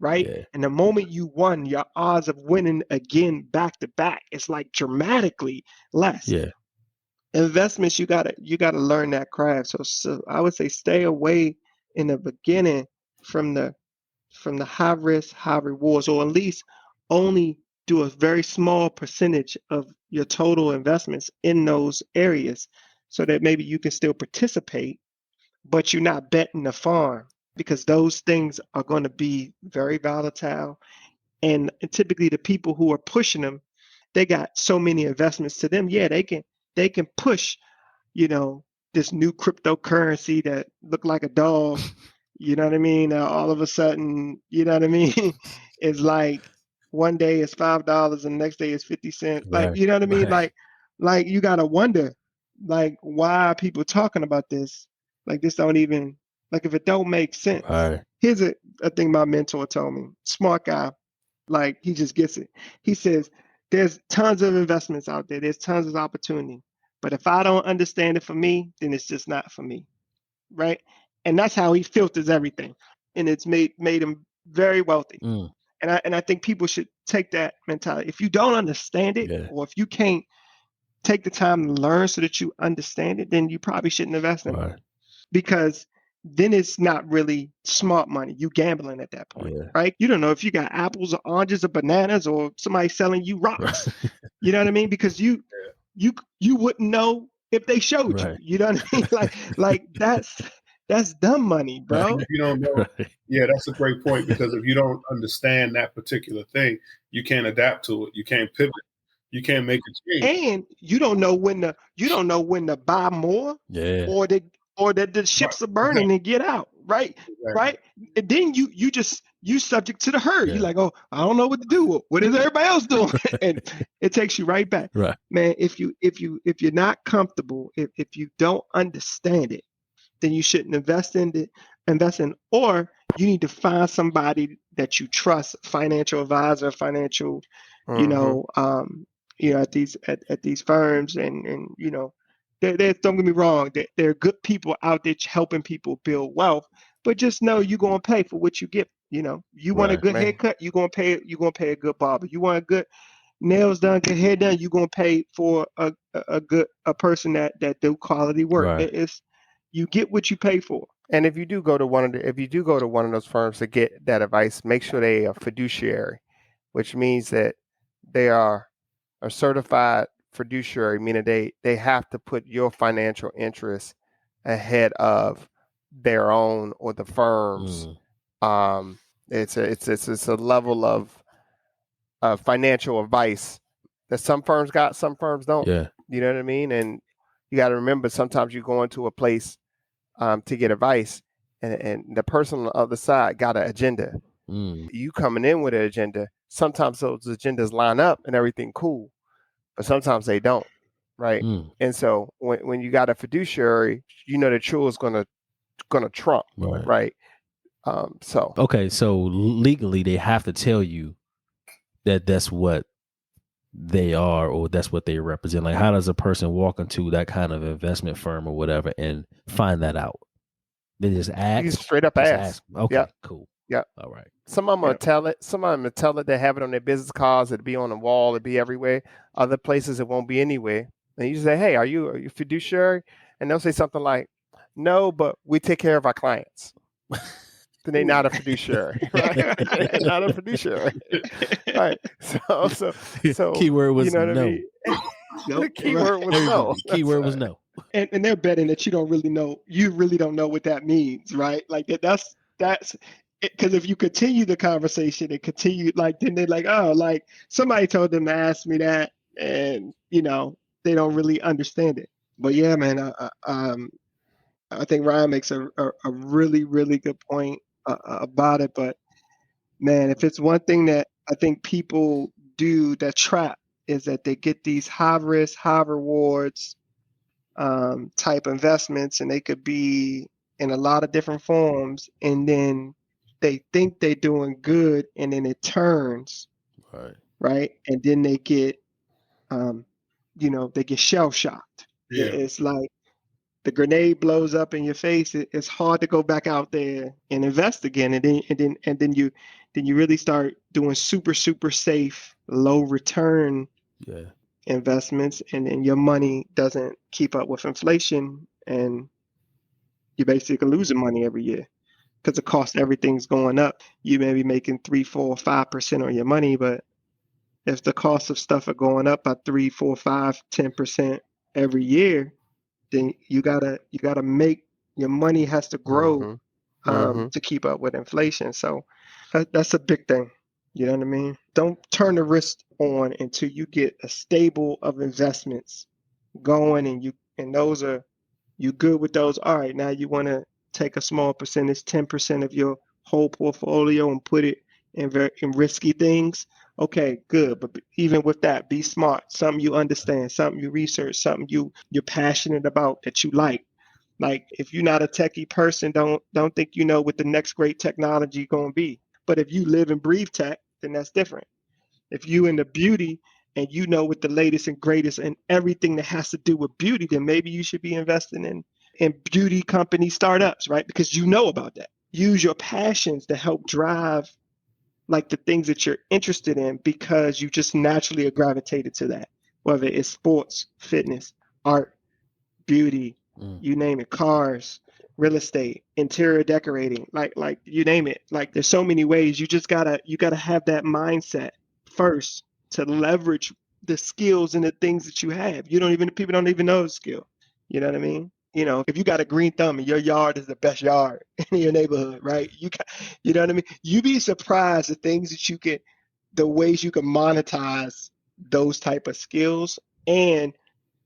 S3: Right? Yeah. And the moment you won, your odds of winning again back to back, it's like dramatically less.
S1: Yeah.
S3: Investments, you gotta learn that craft. So I would say stay away in the beginning from the high risk, high rewards, or at least only do a very small percentage of your total investments in those areas, so that maybe you can still participate, but you're not betting the farm, because those things are going to be very volatile. And typically the people who are pushing them, they got so many investments to them. Yeah, they can push, this new cryptocurrency that look like a dog. You know what I mean? All of a sudden, you know what I mean? It's like one day it's $5 and the next day it's 50 cents. Like, you know what I mean? Like you gotta wonder, like, why are people talking about this? Like, this don't even, like, if it don't make sense. Here's a thing my mentor told me. Smart guy, like, he just gets it. He says, there's tons of investments out there. There's tons of opportunity. But if I don't understand it for me, then it's just not for me. Right? And that's how he filters everything. And it's made him very wealthy. And I think people should take that mentality. If you don't understand it, or if you can't take the time to learn so that you understand it, then you probably shouldn't invest in it. Because then it's not really smart money. You gambling at that point, right? You don't know if you got apples or oranges or bananas, or somebody selling you rocks. You know what I mean? Because you wouldn't know if they showed you. You know what I mean? Like that's dumb money, bro.
S2: If you don't know, yeah, that's a great point, because if you don't understand that particular thing, you can't adapt to it. You can't pivot. You can't make a change.
S3: And you don't know when to buy more, or that the ships are burning and get out, right? Right? And then you subject to the herd. You're like, oh, I don't know what to do. What is everybody else doing? And it takes you right back. Man, if you're not comfortable, if you don't understand it, then you shouldn't invest in, or you need to find somebody that you trust, financial advisor, financial, at these firms, and they're, don't get me wrong, there are good people out there helping people build wealth, but just know you're gonna pay for what you get. You want a good haircut, you're gonna pay a good barber. You want a good nails done, good hair done, you're gonna pay for a person that do quality work. It's, you get what you pay for.
S4: And if you do go to one of those firms to get that advice, make sure they are fiduciary, which means that they are a certified fiduciary, meaning they have to put your financial interests ahead of their own or the firm's. It's a level of financial advice that some firms got, some firms don't.
S1: Yeah.
S4: You know what I mean? And you got to remember, sometimes you go into a place to get advice, and the person on the other side got an agenda. You coming in with an agenda, sometimes those agendas line up and everything cool, but sometimes they don't, right? And so when you got a fiduciary, you know the truth is gonna trump, right? So
S1: okay, so legally they have to tell you that that's what they are, or that's what they represent. Like, how does a person walk into that kind of investment firm or whatever and find that out? They just ask.
S4: You straight up ask.
S1: Okay, cool.
S4: Yeah.
S1: All right.
S4: Some of them will tell it. Some of them will tell it. They have it on their business cards. It'll be on the wall. It'll be everywhere. Other places it won't be anywhere. And you say, "Hey, are you fiduciary?" And they'll say something like, "No, but we take care of our clients." Then they're not a fiduciary, right? They're not a fiduciary, right? So
S1: keyword was
S4: you know what
S1: no.
S4: I mean? The keyword was no.
S1: Keyword was no.
S3: And they're betting that you don't really know. You really don't know what that means, right? Like that's because if you continue the conversation and continue, like, then they're like, oh, like somebody told them to ask me that, and they don't really understand it. But yeah, man, I think Ryan makes a really, really good point about it. But man, if it's one thing that I think people do that trap, is that they get these high risk, high rewards type investments, and they could be in a lot of different forms, and then they think they're doing good, and then it turns right, and then they get they get shell shocked. It's like the grenade blows up in your face. It's hard to go back out there and invest again, and then you really start doing super safe, low return investments, and then your money doesn't keep up with inflation, and you're basically losing money every year because the cost of everything's going up. You may be making 3, 4, 5% on your money, but if the cost of stuff are going up by 3, 4, 5, 10% every year, then you gotta make your money has to grow to keep up with inflation. So that's a big thing. You know what I mean? Don't turn the wrist on until you get a stable of investments going, and those are, you good with those. All right, now you want to take a small percentage, 10% of your whole portfolio, and put it in risky things. Okay, good. But even with that, be smart. Something you understand, something you research, something you're passionate about, that you like. Like, if you're not a techie person, don't think you know what the next great technology going to be. But if you live and breathe tech, then that's different. If you into beauty and you know what the latest and greatest and everything that has to do with beauty, then maybe you should be investing in beauty company startups, right? Because you know about that. Use your passions to help drive like the things that you're interested in, because you just naturally are gravitated to that, whether it's sports, fitness, art, beauty, you name it, cars, real estate, interior decorating, like you name it. Like, there's so many ways. You just gotta have that mindset first to leverage the skills and the things that you have. People don't even know the skill. You know what I mean? If you got a green thumb and your yard is the best yard in your neighborhood, right? You know what I mean? You'd be surprised the ways you can monetize those type of skills, and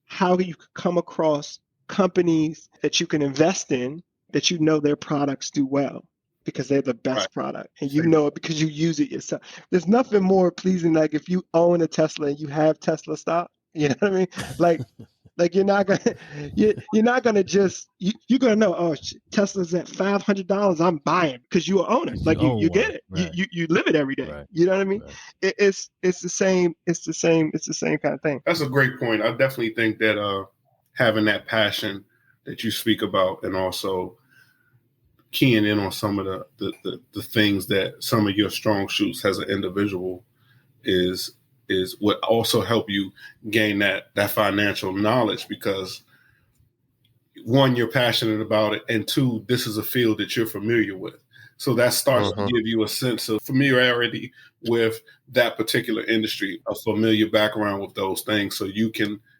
S3: how you could come across companies that you can invest in, that their products do well because they're the best product, and you know it because you use it yourself. There's nothing more pleasing, like if you own a Tesla and you have Tesla stock. You know what I mean? Like you're not gonna just, you're gonna know, oh, Tesla's at $500, I'm buying, because you own it. Like you get it. Right. You live it every day. Right. You know what I mean? Right. It's the same kind of thing.
S2: That's a great point. I definitely think that having that passion that you speak about, and also keying in on some of the things that some of your strong suits as an individual is what also help you gain that financial knowledge, because one, you're passionate about it, and two, this is a field that you're familiar with. So that starts to give you a sense of familiarity with that particular industry, a familiar background with those things. So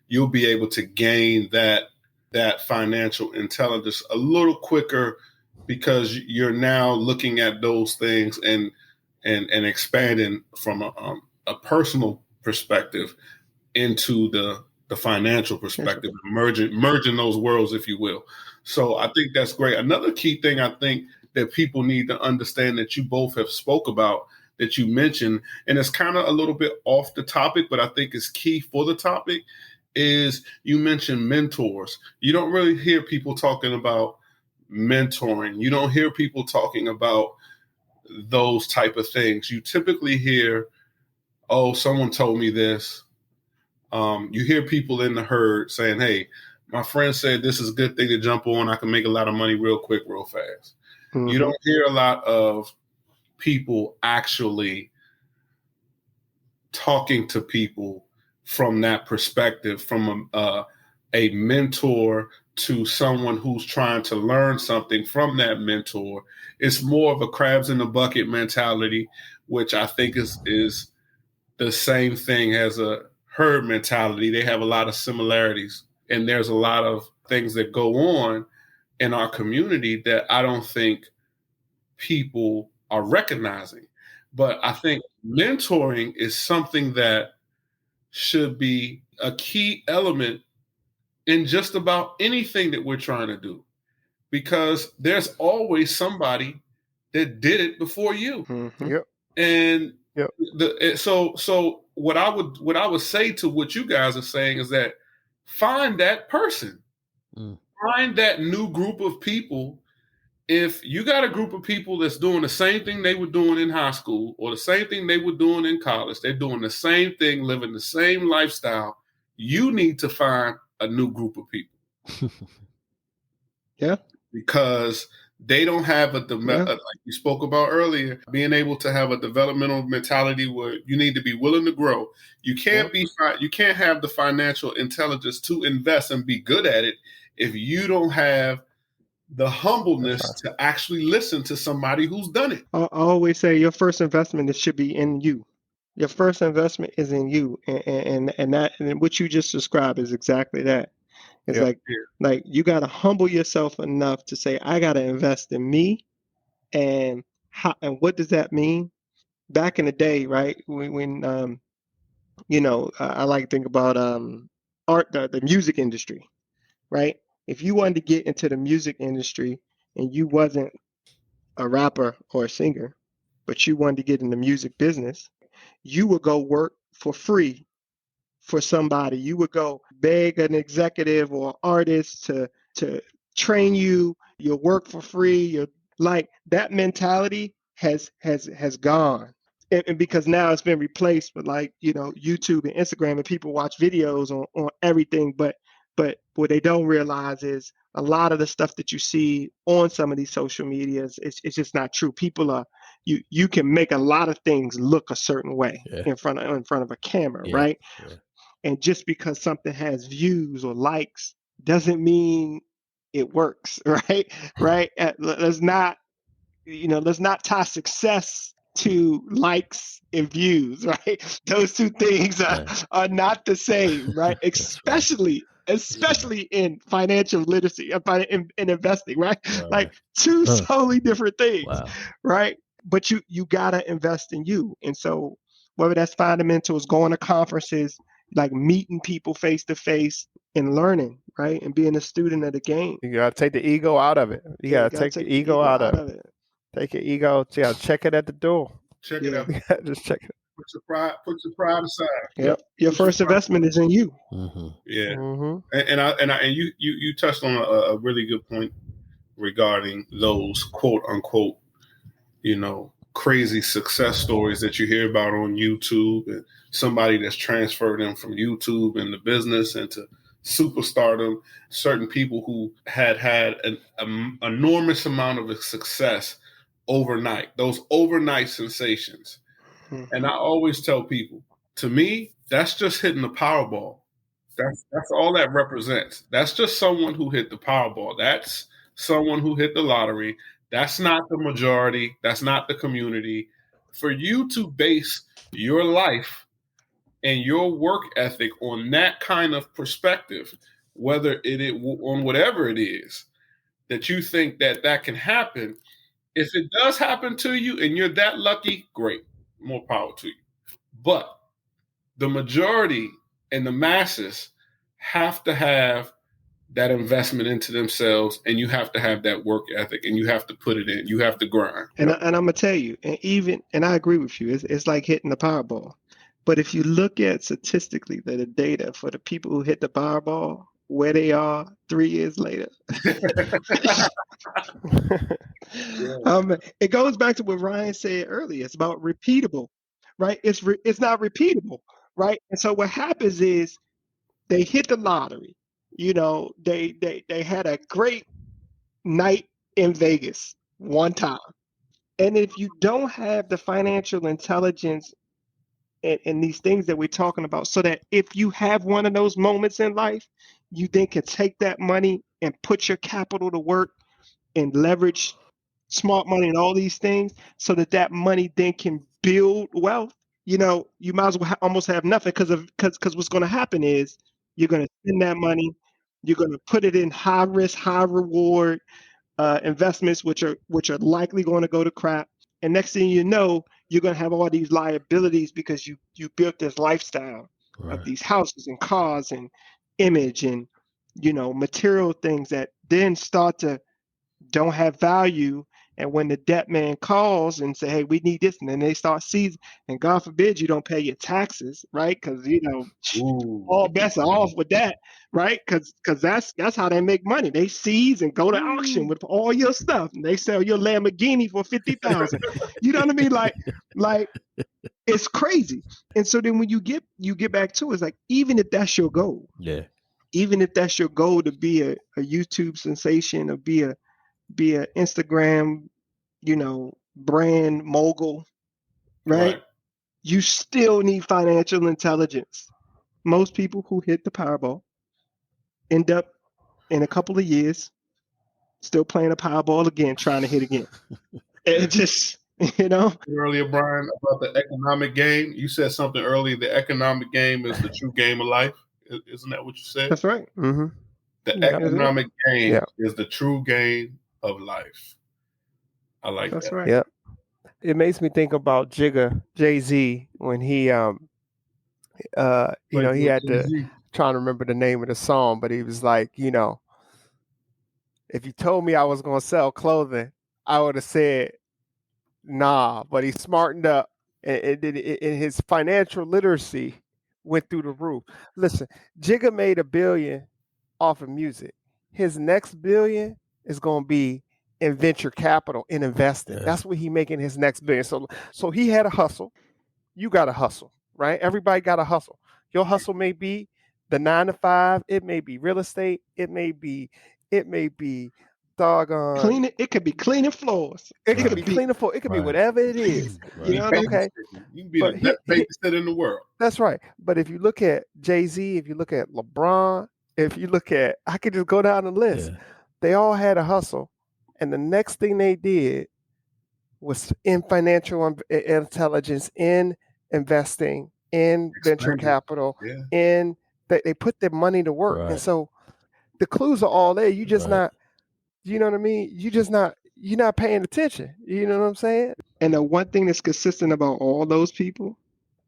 S2: you'll be able to gain that financial intelligence a little quicker, because you're now looking at those things and expanding from a personal perspective into the financial perspective, merging those worlds, if you will. So I think that's great. Another key thing I think that people need to understand that you both have spoke about, that you mentioned, and it's kind of a little bit off the topic, but I think it's key for the topic, is you mentioned mentors. You don't really hear people talking about mentoring. You don't hear people talking about those type of things. You typically hear, oh, someone told me this. You hear people in the herd saying, hey, my friend said this is a good thing to jump on. I can make a lot of money real quick, real fast. Mm-hmm. You don't hear a lot of people actually talking to people from that perspective, from a mentor to someone who's trying to learn something from that mentor. It's more of a crabs in the bucket mentality, which I think is the same thing as a herd mentality. They have a lot of similarities, and there's a lot of things that go on in our community that I don't think people are recognizing. But I think mentoring is something that should be a key element in just about anything that we're trying to do, because there's always somebody that did it before you.
S4: Mm-hmm. Yep.
S2: And so what I would say to what you guys are saying is that find that person, find that new group of people. If you got a group of people that's doing the same thing they were doing in high school or the same thing they were doing in college, they're doing the same thing, living the same lifestyle, you need to find a new group of people.
S3: Yeah.
S2: Because they don't have like you spoke about earlier, being able to have a developmental mentality where you need to be willing to grow. You can't you can't have the financial intelligence to invest and be good at it if you don't have the humbleness to actually listen to somebody who's done it.
S3: I always say your first investment should be in you. Your first investment is in you, and what you just described is exactly that. It's like you got to humble yourself enough to say, I got to invest in me. And what does that mean? Back in the day, right? When I like to think about art, the music industry, right? If you wanted to get into the music industry and you wasn't a rapper or a singer, but you wanted to get in the music business, you would go work for free for somebody. You would go beg an executive or artist to train you. You'll work for free. You're like, that mentality has gone. And because now it's been replaced with YouTube and Instagram, and people watch videos on everything. But what they don't realize is a lot of the stuff that you see on some of these social medias, it's just not true. People are you can make a lot of things look a certain way in front of a camera, right? Yeah. And just because something has views or likes doesn't mean it works, right? Right? Let's not tie success to likes and views, right? Those two things are not the same, right? Especially in financial literacy, in investing, right? Like two totally different things, right? But you gotta invest in you. And so whether that's finding mentors, going to conferences, like meeting people face to face and learning, right? And being a student of the game.
S4: You gotta take the ego out of it. You gotta take the ego out of it. Take your ego. You gotta check it at the door.
S2: Check it out.
S4: Just check it.
S2: Put your pride aside.
S3: Yep. Your first investment is in you.
S2: Mm-hmm. Yeah. Mm-hmm. And you touched on a really good point regarding those quote unquote, crazy success stories that you hear about on YouTube, and somebody that's transferred them from YouTube into business into superstardom. Certain people who had an enormous amount of success overnight, those overnight sensations. Mm-hmm. And I always tell people, to me, that's just hitting the Powerball. That's all that represents. That's just someone who hit the Powerball. That's someone who hit the lottery. That's not the majority. That's not the community. For you to base your life and your work ethic on that kind of perspective, whether on whatever it is, that you think that can happen. If it does happen to you and you're that lucky, great, more power to you. But the majority and the masses have to have that investment into themselves, and you have to have that work ethic, and you have to put it in. You have to grind.
S3: And I'm gonna tell you, and I agree with you. It's like hitting the Powerball. But if you look at statistically the data for the people who hit the Powerball, where they are 3 years later, it goes back to what Ryan said earlier. It's about repeatable, right? It's not repeatable, right? And so what happens is they hit the lottery. They had a great night in Vegas one time. And if you don't have the financial intelligence and these things that we're talking about, so that if you have one of those moments in life, you then can take that money and put your capital to work and leverage smart money and all these things, so that money then can build wealth. You might as well almost have nothing, because what's going to happen is you're going to spend that money, you're going to put it in high risk, high reward investments, which are likely going to go to crap. And next thing you know, you're going to have all these liabilities because you built this lifestyle of these houses and cars and image and material things that then start to don't have value. And when the debt man calls and say, hey, we need this, and then they start seizing, and God forbid you don't pay your taxes, right? Because all bets are off with that, right? Because that's how they make money. They seize and go to auction with all your stuff, and they sell your Lamborghini for $50,000. You know what I mean? Like it's crazy. And so then when you get back to it, it's like, even if that's your goal, even if that's your goal to be a YouTube sensation or be a Instagram, brand mogul, right? You still need financial intelligence. Most people who hit the Powerball end up in a couple of years still playing the Powerball again, trying to hit again. It just,
S2: Earlier, Bryan, about the economic game, you said something earlier. The economic game is the true game of life. Isn't that what you said?
S3: That's right.
S4: Mm-hmm.
S2: The economic game is the true game of life. I like
S3: That's
S2: that.
S3: Right.
S4: Yeah. It makes me think about Jay-Z, when he he had to trying to remember the name of the song, but he was like, if you told me I was going to sell clothing, I would have said nah. But he smartened up, and his financial literacy went through the roof. Listen, Jigga made $1 billion off of music. His next $1 billion is going to be in venture capital, in investing. That's what he making his next $1 billion. So he had a hustle. You got to hustle, right? Everybody got to hustle. Your hustle may be the 9 to 5. It may be real estate. It may be doggone
S3: cleaning. It could be cleaning floors.
S4: It could be cleaning floors. It could be whatever it is.
S2: Okay. You can be the best babysitter in the world.
S4: That's right. But if you look at Jay-Z, if you look at LeBron, if you look at, I could just go down the list. They all had a hustle. And the next thing they did was in financial intelligence, in investing, in venture capital, in they put their money to work. And so the clues are all there. You just not, you know what I mean? You're not paying attention. You know what I'm saying?
S3: And the one thing that's consistent about all those people,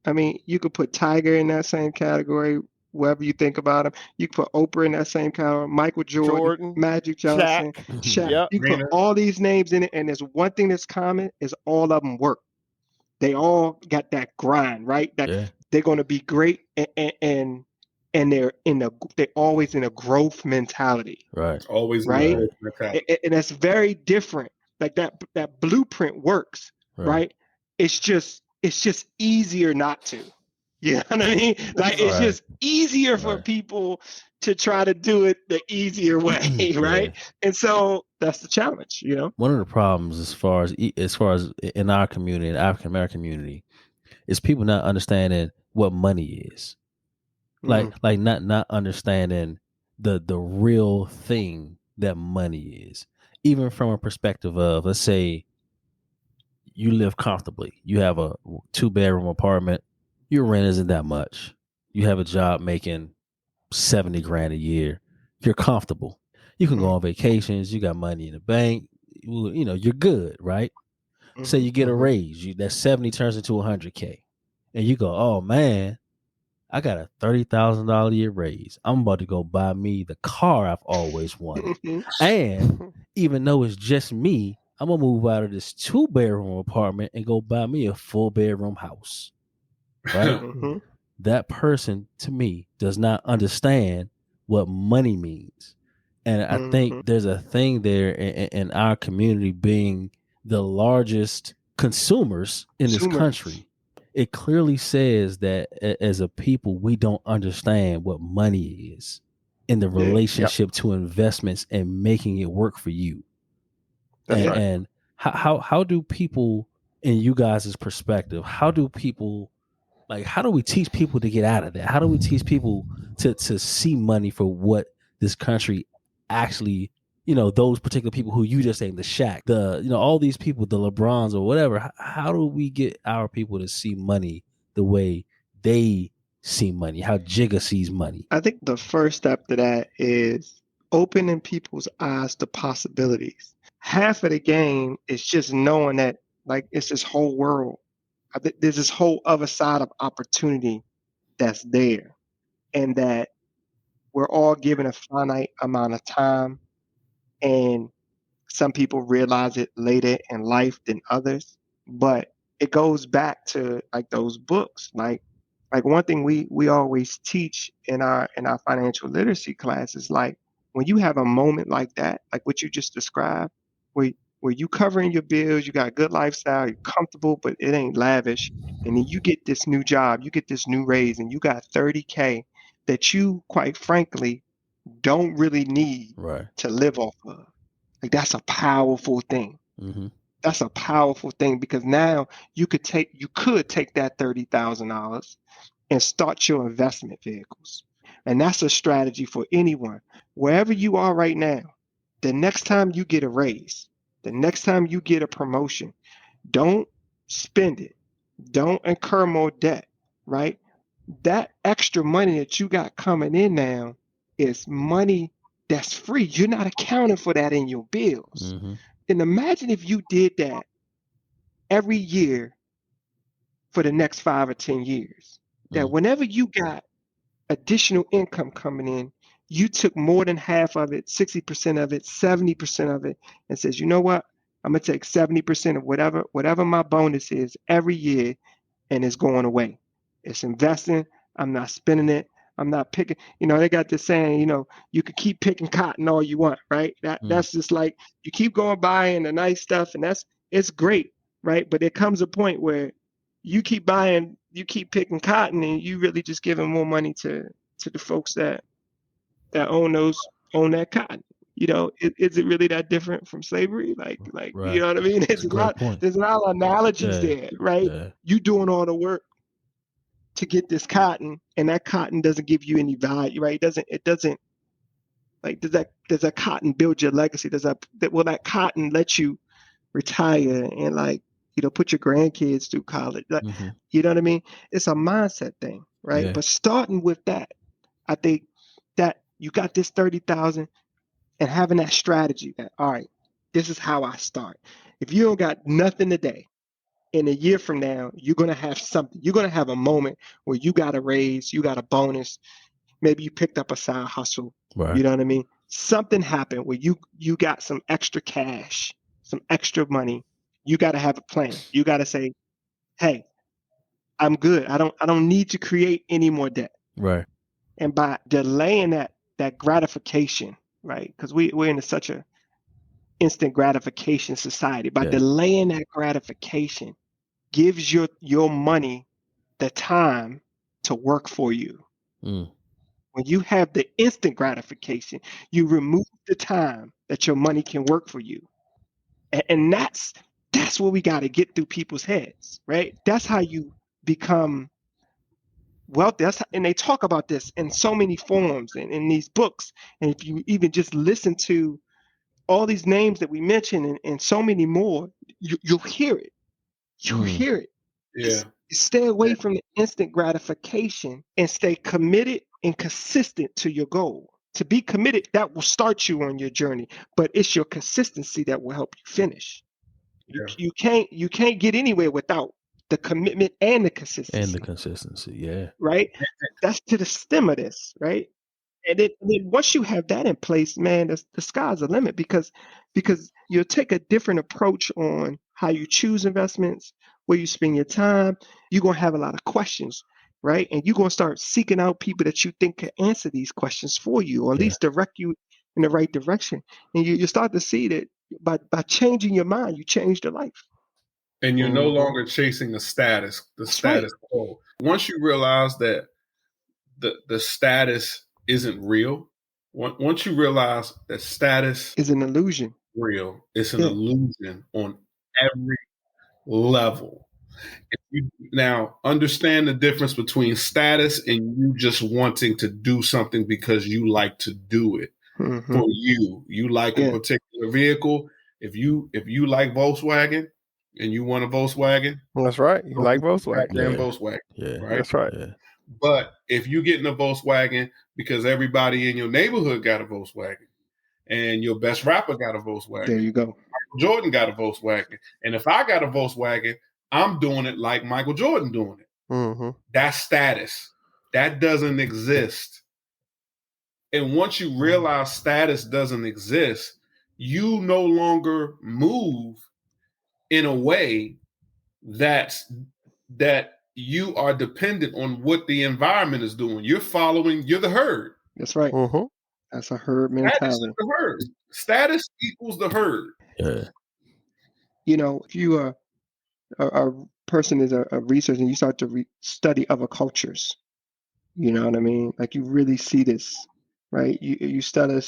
S3: I mean, you could put Tiger in that same category, wherever you think about him. You could put Oprah in that same category, Michael Jordan, Magic Johnson, Shaq.
S4: Yep.
S3: You put all these names in it, and there's one thing that's common, is all of them work. They all got that grind, right? That they're going to be great, and they're always in a growth mentality.
S1: Right.
S2: Always
S3: right.
S2: In a growth mentality.
S3: And that's very different. Like that blueprint works, right? It's just easier not to. You know what I mean? Like it's just easier for people to try to do it the easier way, right? And so that's the challenge,
S1: One of the problems as far as in our community, in African American community, is people not understanding what money is. Like not understanding the real thing that money is. Even from a perspective of, let's say you live comfortably. You have a 2-bedroom apartment. Your rent isn't that much. You have a job making $70,000 a year. You're comfortable. You can go on vacations. You got money in the bank. You're good, right? Say you get a raise. That 70 turns into $100K. and you go, oh man, I got a $30,000 a year raise. I'm about to go buy me the car I've always wanted. And even though it's just me, I'm gonna move out of this 2-bedroom apartment and go buy me a 4-bedroom house. Right?
S3: Mhm.
S1: That person, to me, does not understand what money means. And I think
S3: Mhm.
S1: there's a thing there in our community being the largest consumers in this
S3: Consumers.
S1: country. It clearly says that as a people, we don't understand what money is in the
S3: Yeah. Yep.
S1: relationship to investments and making it work for you.
S4: That's
S3: Yeah.
S4: right.
S1: And how do people, in you guys' perspective, how do we teach people to get out of that? How do we teach people to see money for what this country actually, those particular people who you just named, the Shaq, all these people, the LeBrons or whatever, how do we get our people to see money the way they see money, how Jigga sees money?
S3: I think the first step to that is opening people's eyes to possibilities. Half of the game is just knowing that, like, it's this whole world. I think there's this whole other side of opportunity that's there, and that we're all given a finite amount of time, and some people realize it later in life than others. But it goes back to like those books. Like one thing we always teach in our financial literacy class is like when you have a moment like that, like what you just described, where you covering your bills, you got a good lifestyle, you're comfortable, but it ain't lavish, and then you get this new job, you get this new raise, and you got 30K that you, quite frankly, don't really need
S1: Right.
S3: to live off of. Like that's a powerful thing.
S1: Mm-hmm.
S3: That's a powerful thing because now you could take that $30,000 and start your investment vehicles. And that's a strategy for anyone. Wherever you are right now, the next time you get a raise, the next time you get a promotion, don't spend it. Don't incur more debt, right? That extra money that you got coming in now is money that's free. You're not accounting for that in your bills.
S1: Mm-hmm.
S3: And imagine if you did that every year for the next 5 or 10 years. That
S1: Mm.
S3: whenever you got additional income coming in, you took more than half of it, 60% of it, 70% of it, and says, you know what? I'm gonna take 70% of whatever my bonus is every year, and it's going away. It's investing. I'm not spending it. I'm not picking. They got this saying, you can keep picking cotton all you want, right?
S1: Mm.
S3: That's just like you keep going buying the nice stuff, and it's great, right? But there comes a point where you keep buying, you keep picking cotton, and you really just giving more money to the folks that own that cotton. Is it really that different from slavery? Like you
S1: Right.
S3: know what I mean?
S1: That's a great point.
S3: There's a lot of analogies
S1: Yeah.
S3: there, right?
S1: Yeah.
S3: You doing all the work to get this cotton, and that cotton doesn't give you any value, right? It doesn't like does that cotton build your legacy? Will that cotton let you retire and put your grandkids through college? Like,
S1: Mm-hmm.
S3: you know what I mean? It's a mindset thing, right?
S1: Yeah.
S3: But starting with that, I think that you got this 30,000 and having that strategy that, all right, this is how I start. If you don't got nothing today, in a year from now, you're going to have something. You're going to have a moment where you got a raise, you got a bonus. Maybe you picked up a side hustle.
S1: Right.
S3: You know what I mean? Something happened where you got some extra cash, some extra money. You got to have a plan. You got to say, hey, I'm good. I don't need to create any more debt.
S1: Right.
S3: And by delaying that gratification, right? Because we're in such a instant gratification society. By
S1: Yeah.
S3: delaying that gratification gives your money the time to work for you.
S1: Mm.
S3: When you have the instant gratification, you remove the time that your money can work for you. And that's what we got to get through people's heads, right? That's how you become wealthy. And they talk about this in so many forms and in these books. And if you even just listen to all these names that we mentioned and so many more, you'll hear it. You'll
S1: Mm.
S3: hear it.
S2: Yeah.
S3: Stay away from the instant gratification and stay committed and consistent to your goal. To be committed, that will start you on your journey, but it's your consistency that will help you finish.
S2: Yeah.
S3: You can't get anywhere without the commitment and the
S1: And
S3: consistency.
S1: the consistency, yeah.
S3: Right? That's to the stem of this, right? And then once you have that in place, man, the sky's the limit because you'll take a different approach on how you choose investments, where you spend your time. You're gonna have a lot of questions, right? And you're gonna start seeking out people that you think can answer these questions for you, or at
S1: Yeah.
S3: least direct you in the right direction. And you start to see that by changing your mind, you change your life.
S2: And you're no
S4: Mhm.
S2: longer chasing the status
S3: That's
S2: status quo. Once you realize that the status isn't real, once you realize that status
S3: It's an illusion.
S2: real, it's an
S3: Yeah.
S2: illusion on every level. If you now understand the difference between status and you just wanting to do something because you like to do it
S3: Mhm.
S2: for you. You like a
S3: Yeah.
S2: particular vehicle. If you like Volkswagen and you want a Volkswagen,
S4: That's right. You
S2: go
S4: like
S2: get the
S4: Volkswagen.
S2: goddamn
S1: Yeah.
S2: Volkswagen,
S1: Yeah.
S2: right?
S4: That's right.
S1: Yeah.
S2: But if you get in a Volkswagen because everybody in your neighborhood got a Volkswagen and your best rapper got a Volkswagen,
S3: There you go.
S2: Jordan got a Volkswagen, and if I got a Volkswagen, I'm doing it like Michael Jordan doing it.
S4: Mm-hmm.
S2: That's status. That doesn't exist. And once you realize status doesn't exist, you no longer move in a way that you are dependent on what the environment is doing. You're the herd.
S3: That's right.
S4: Mm-hmm.
S3: That's a herd
S2: Status is
S3: mentality.
S2: the herd. Status equals the herd.
S1: Yeah.
S3: You know, if you are a person is a researcher and you start to study other cultures, you know what I mean? Like you really see this, right? You study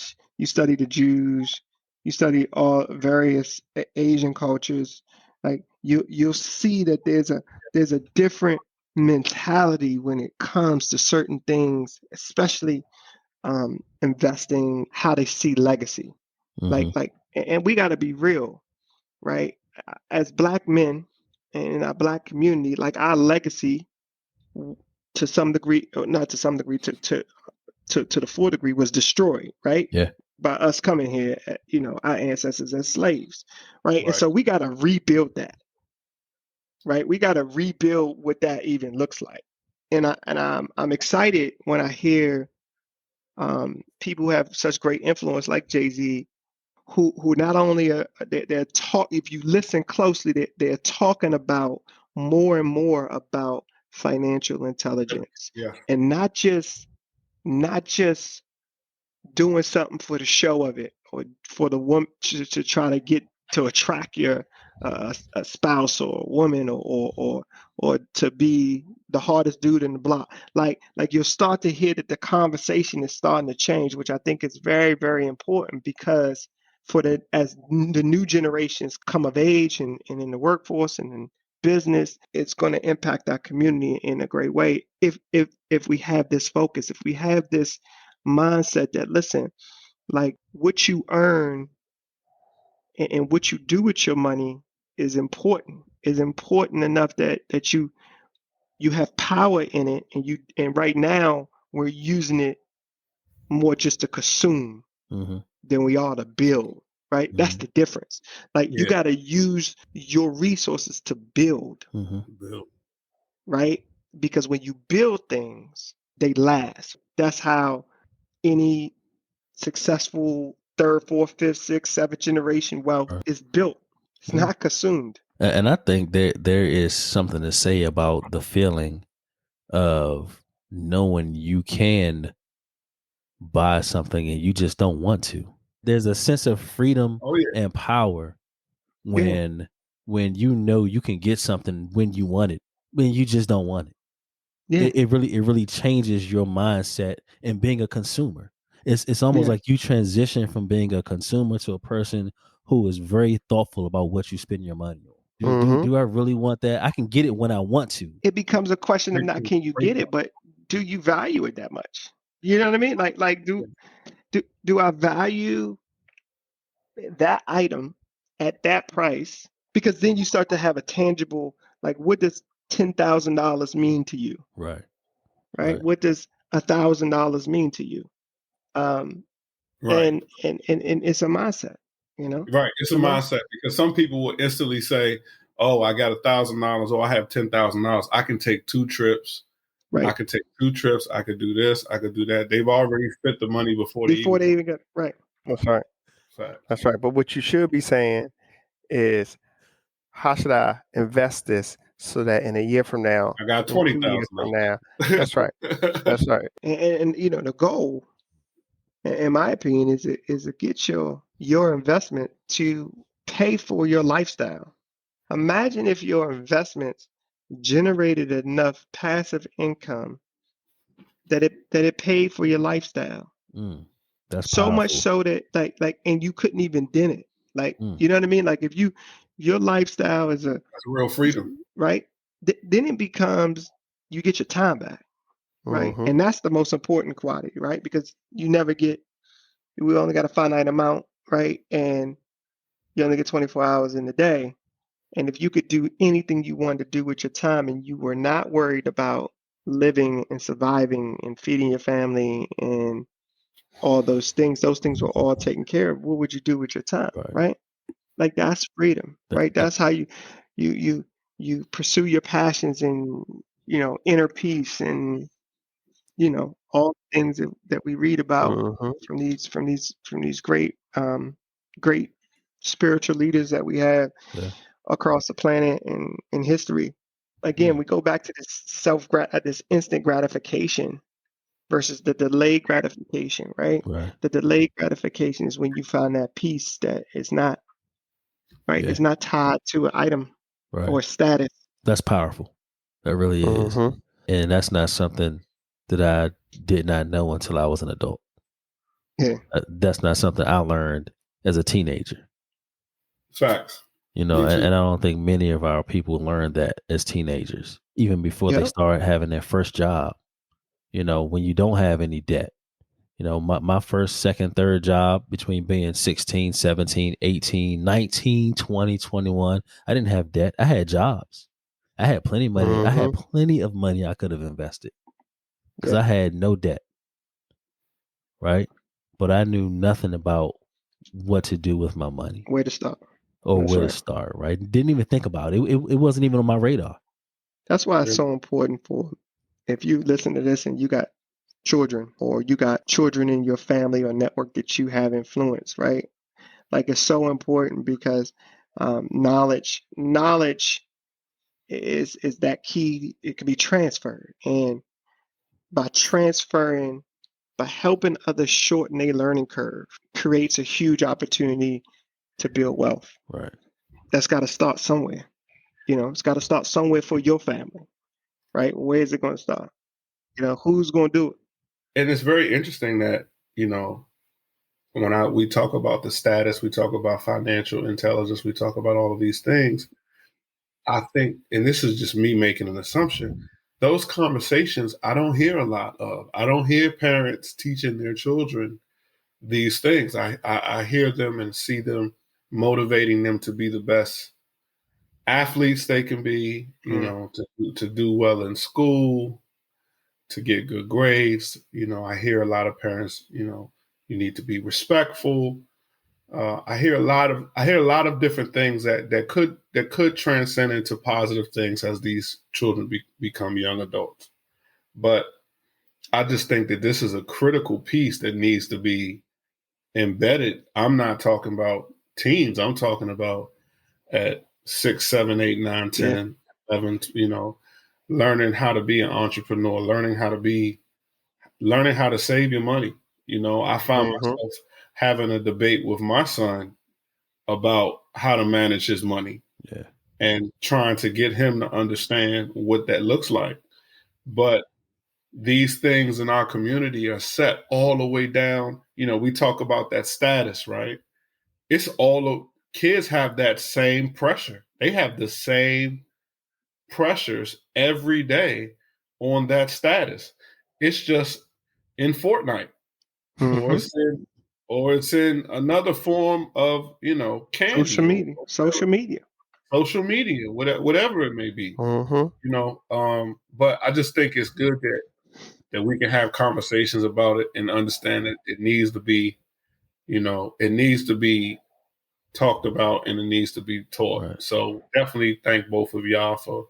S3: the Jews, you study all various Asian cultures. Like you'll see that there's a different mentality when it comes to certain things, especially investing, how they see legacy.
S1: Mhm.
S3: And we got to be real, right? As Black men and in our Black community, like our legacy, to some degree, or not to some degree, to the full degree, was destroyed, right?
S1: Yeah.
S3: By us coming here, you know, our ancestors as slaves, right? And
S2: Right.
S3: so we got to rebuild that, right? We got to rebuild what that even looks like. And I'm excited when I hear people who have such great influence like Jay-Z, who not only are they're talk. If you listen closely, they're talking about more and more about financial intelligence,
S2: Yeah.
S3: and not just doing something for the show of it, or for the woman to try to get to attract your a spouse or a woman, or to be the hardest dude in the block. Like you'll start to hear that the conversation is starting to change, which I think is very, very important, because as the new generations come of age and in the workforce and in business, it's going to impact our community in a great way if we have this focus, if we have this mindset that, listen, like what you earn and what you do with your money is important enough that you have power in it, and right now we're using it more just to consume
S1: Mhm.
S3: than we are to build, right? That's
S1: Mhm.
S3: the difference. Like you
S2: Yeah.
S3: got to use your resources to build,
S1: Mhm.
S3: right? Because when you build things, they last. That's how any successful third, fourth, fifth, sixth, seventh generation wealth
S1: Right.
S3: is built. It's
S1: Yeah.
S3: not consumed.
S1: And I think there is something to say about the feeling of knowing you can buy something and you just don't want to. There's a sense of freedom
S2: Oh yeah.
S1: and power
S3: Yeah.
S1: when you know you can get something when you want it, when you just don't want it.
S3: Yeah.
S1: It really changes your mindset in being a consumer. It's almost
S3: Yeah.
S1: like you transition from being a consumer to a person who is very thoughtful about what you spend your money on.
S4: Mm-hmm.
S1: Do I really want that? I can get it when I want to.
S3: It becomes a question of not can you get it, but do you value it that much? You know what I mean? Like do I value that item at that price? Because then you start to have a tangible, like, what does $10,000 mean to you?
S1: Right.
S3: Right?
S1: Right.
S3: What does $1,000 mean to you? Um,
S2: Right.
S3: and it's a mindset, you know?
S2: Right. It's a mindset, because some people will instantly say, oh, I got $1,000, or I have $10,000. I can take 2 trips.
S3: Right.
S2: I could take 2 trips. I could do this. I could do that. They've already spent the money before they
S3: even got right.
S4: That's right.
S2: Fact.
S4: That's right. But what you should be saying is, how should I invest this so that in a year from now,
S2: I got
S4: in 2 years from now, that's right. That's right.
S3: And the goal, in my opinion, is to get your investment to pay for your lifestyle. Imagine if your investments generated enough passive income that it paid for your lifestyle.
S1: That's
S3: so
S1: powerful.
S3: Much so that like and you couldn't even dent it. Like you know what I mean? Like if your lifestyle is
S2: that's real freedom,
S3: right? Then it becomes, you get your time back, right?
S4: Mm-hmm.
S3: And that's the most important quality, right? Because we only got a finite amount, right? And you only get 24 hours in the day. And if you could do anything you wanted to do with your time and you were not worried about living and surviving and feeding your family and all those things were all taken care of, what would you do with your time, right? Like that's freedom, right? That's how you pursue your passions and inner peace and all the things that we read about from these great great spiritual leaders that we have across the planet and in history. Again, we go back to this instant gratification versus the delayed gratification, right? The delayed gratification is when you find that peace that is not right. It's not tied to an item or status.
S1: That's powerful. That really is. And that's not something that I did not know until I was an adult.
S3: Yeah.
S1: That's not something I learned as a teenager.
S2: Facts.
S1: And I don't think many of our people learned that as teenagers, even before they start having their first job. When you don't have any debt. My first, second, third job between being 16, 17, 18, 19, 20, 21, I didn't have debt. I had jobs. I had plenty of money. I had plenty of money I could have invested because I had no debt. Right. But I knew nothing about what to do with my money.
S3: Where to start.
S1: Or where to start. Right. Didn't even think about it. It wasn't even on my radar.
S3: That's why it's so important if you listen to this and you got children or you got children in your family or network that you have influence, right? Like it's so important because knowledge is that key. It can be transferred, and by helping others shorten their learning curve creates a huge opportunity to build wealth.
S1: Right.
S3: That's got to start somewhere. It's got to start somewhere for your family, right? Where is it going to start? Who's going to do it?
S2: And it's very interesting that, when we talk about the status, we talk about financial intelligence, we talk about all of these things, I think, and this is just me making an assumption, those conversations I don't hear a lot of. I don't hear parents teaching their children these things. I hear them and see them motivating them to be the best athletes they can be, to do well in school, to get good grades. I hear a lot of parents, you need to be respectful. I hear a lot of different things that could transcend into positive things as these children become young adults. But I just think that this is a critical piece that needs to be embedded. I'm not talking about teens. I'm talking about at 6, 7, 8, 9, 10, 11, learning how to be an entrepreneur, learning how to save your money. I found myself having a debate with my son about how to manage his money and trying to get him to understand what that looks like. But these things in our community are set all the way down. We talk about that status, right? It's kids have that same pressure. They have the same pressures every day on that status. It's just in Fortnite, or it's in another form of candy,
S3: social media,
S2: whatever it may be. But I just think it's good that we can have conversations about it and understand that it needs to be talked about and it needs to be taught.
S1: Right.
S2: So definitely thank both of y'all for